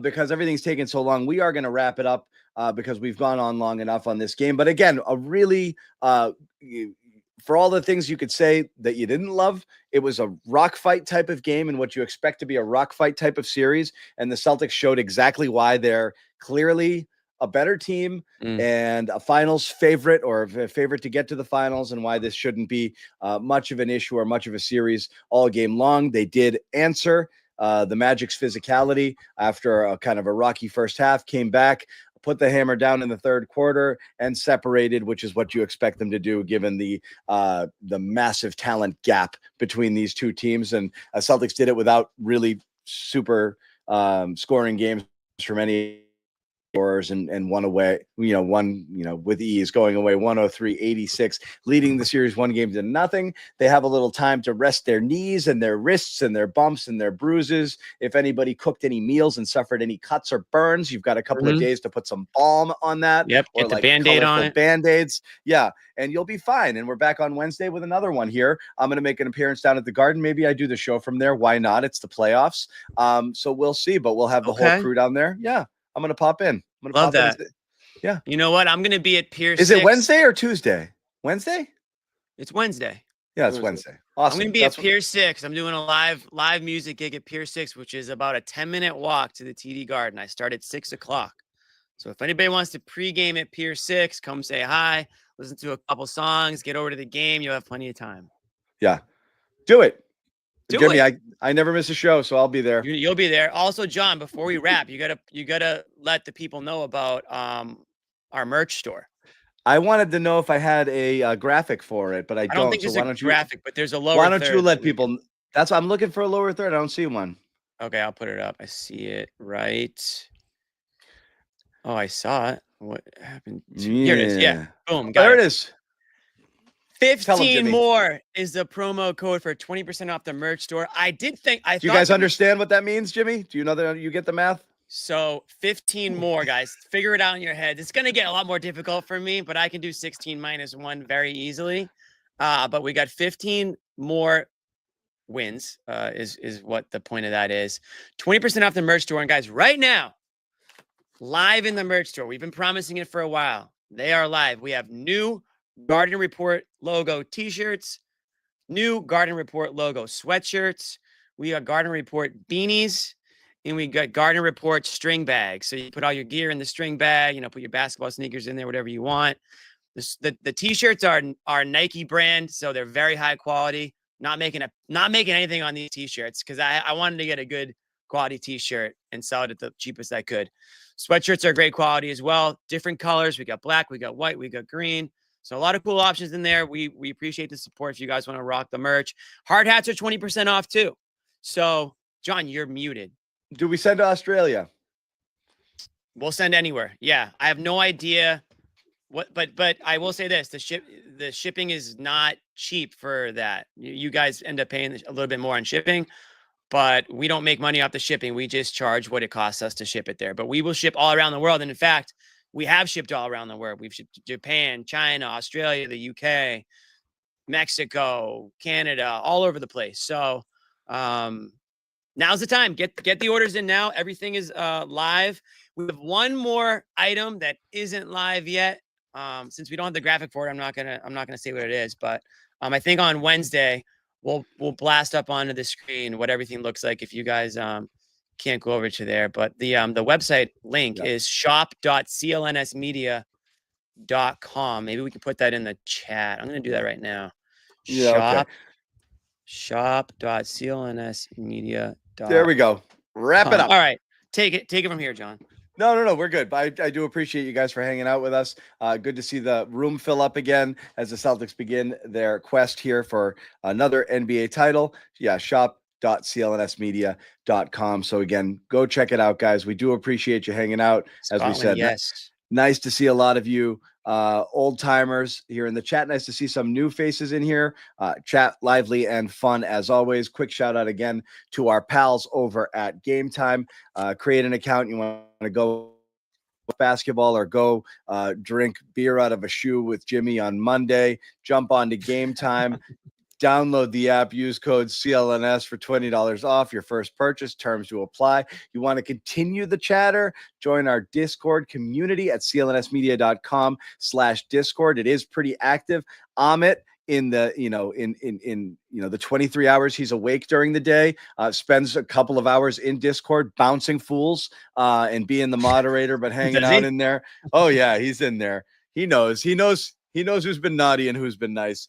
Because everything's taken so long. We are going to wrap it up because we've gone on long enough on this game. But again, a really for all the things you could say that you didn't love, it was a rock fight type of game and what you expect to be a rock fight type of series. And the Celtics showed exactly why they're clearly a better team and a finals favorite or a favorite to get to the finals, and why this shouldn't be much of an issue or much of a series all game long. They did answer the Magic's physicality after a kind of a rocky first half, came back, put the hammer down in the third quarter and separated, which is what you expect them to do given the massive talent gap between these two teams. And Celtics did it without really super scoring games from any and one away, with ease, going away 103-86, leading the series 1-0. They have a little time to rest their knees and their wrists and their bumps and their bruises. If anybody cooked any meals and suffered any cuts or burns, you've got a couple of days to put some balm on that. Yep, or get the Band-Aid on colorful it. Band-Aids. Yeah, and you'll be fine. And we're back on Wednesday with another one here. I'm going to make an appearance down at the Garden. Maybe I do the show from there. Why not? It's the playoffs. So we'll see, but we'll have the whole crew down there. Yeah. I'm going to pop in. I'm gonna Love pop in that. and say- yeah. You know what? I'm going to be at Pier Is 6. it Wednesday or Tuesday? Wednesday? It's Wednesday. Yeah, it's Wednesday. Awesome. I'm going to be That's at Pier 6. I'm doing a live music gig at Pier 6, which is about a 10-minute walk to the TD Garden. I start at 6 o'clock. So if anybody wants to pregame at Pier 6, come say hi, listen to a couple songs, get over to the game. You'll have plenty of time. Yeah. Do it. Do Jimmy, it. I never miss a show, so I'll be there. You'll be there. Also, John, before we wrap, you gotta let the people know about our merch store. I wanted to know if I had a graphic for it, but I don't think so there's why a don't you graphic, but there's a lower Why don't you third let that we people That's I'm looking for a lower third. I don't see one. Okay, I'll put it up. I see it right. Oh, I saw it. What happened? Here it is. Yeah. Boom. Got There it. it is. Jimmy. 15 more is the promo code for 20% off the merch store. Do you guys understand what that means, Jimmy? Do you know that you get the math? So 15 more, guys. Figure it out in your head. It's going to get a lot more difficult for me, but I can do 16 minus 1 very easily. But we got 15 more wins is what the point of that is. 20% off the merch store. And guys, right now, live in the merch store, we've been promising it for a while. They are live. We have new Garden Report logo t-shirts, new Garden Report logo sweatshirts. We got Garden Report beanies, and we got Garden Report string bags. So you put all your gear in the string bag, put your basketball sneakers in there, whatever you want. The t-shirts are Nike brand, so they're very high quality. Not making anything on these t-shirts because I wanted to get a good quality t-shirt and sell it at the cheapest I could. Sweatshirts are great quality as well. Different colors. We got black, we got white, we got green. So a lot of cool options in there. We appreciate the support if you guys want to rock the merch. Hard hats are 20% off too. So, John, you're muted. Do we send to Australia? We'll send anywhere. Yeah, I have no idea what, but I will say this: the shipping is not cheap for that. You guys end up paying a little bit more on shipping, but we don't make money off the shipping. We just charge what it costs us to ship it there. But we will ship all around the world, and in fact, we have shipped all around the world. We've shipped to Japan, China, Australia, the UK, Mexico, Canada, all over the place. So now's the time. Get the orders in now. Everything is live. We have one more item that isn't live yet. Since we don't have the graphic for it, I'm not gonna say what it is. But I think on Wednesday we'll blast up onto the screen what everything looks like if you guys can't go over to there. But the website link is shop.clnsmedia.com. Maybe we can put that in the chat. I'm gonna do that right now. Shop.clnsmedia.com. There we go. Wrap it up. All right. Take it from here, John. No, we're good. But I do appreciate you guys for hanging out with us. Good to see the room fill up again as the Celtics begin their quest here for another NBA title. Yeah, shop.clnsmedia.com. So again, go check it out, guys. We do appreciate you hanging out. As we said, yes. Nice to see a lot of you old timers here in the chat. Nice to see some new faces in here. Chat lively and fun as always. Quick shout out again to our pals over at Game Time. Create an account. You want to go basketball or go drink beer out of a shoe with Jimmy on Monday. Jump on to Game Time. Download the app, use code CLNS for $20 off your first purchase. Terms to apply. You want to continue the chatter? Join our Discord community at clnsmedia.com/Discord. It is pretty active. Amit in the, in the 23 hours he's awake during the day, spends a couple of hours in Discord bouncing fools and being the moderator, but hanging out in there. Oh yeah, he's in there. He knows who's been naughty and who's been nice.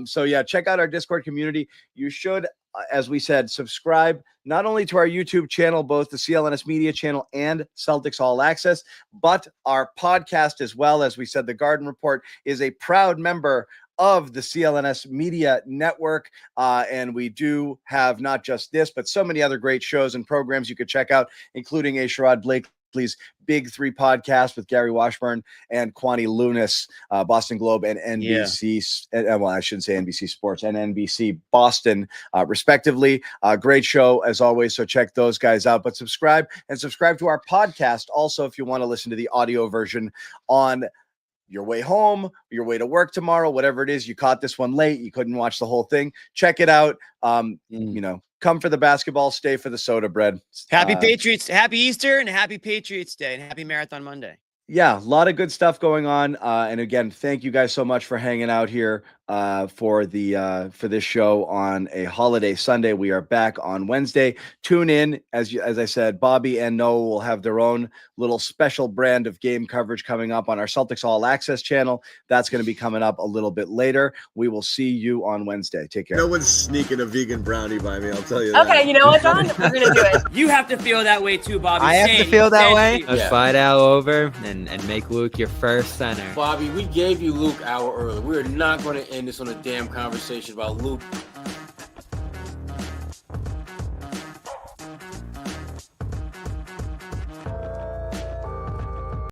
So yeah, check out our Discord community. You should, as we said, subscribe not only to our YouTube channel, both the CLNS Media channel and Celtics All Access, but our podcast as well. As we said, the Garden Report is a proud member of the CLNS Media Network. And we do have not just this, but so many other great shows and programs you could check out, including Sherrod Blakely's Big Three podcast with Gary Washburn and Kwani Lunis, Boston Globe and NBC. Well, I shouldn't say NBC Sports and NBC Boston, respectively. Great show as always. So check those guys out, but subscribe to our podcast. Also, if you want to listen to the audio version on your way home, your way to work tomorrow, whatever it is, you caught this one late, you couldn't watch the whole thing, check it out. Come for the basketball, stay for the soda bread. Happy Patriots, happy Easter, and happy Patriots Day, and happy Marathon Monday. Yeah, a lot of good stuff going on. And again, thank you guys so much for hanging out here for this show on a holiday Sunday. We are back on Wednesday. Tune in. As I said, Bobby and Noah will have their own little special brand of game coverage coming up on our Celtics All Access channel. That's going to be coming up a little bit later. We will see you on Wednesday. Take care. No one's sneaking a vegan brownie by me, I'll tell you that. Okay, you know what, John? We're going to do it. You have to feel that way too, Bobby. I have to feel that way. Yeah. Slide out over and make Luke your first center. Bobby, we gave you Luke an hour early. We're not going to end this on a damn conversation about Luke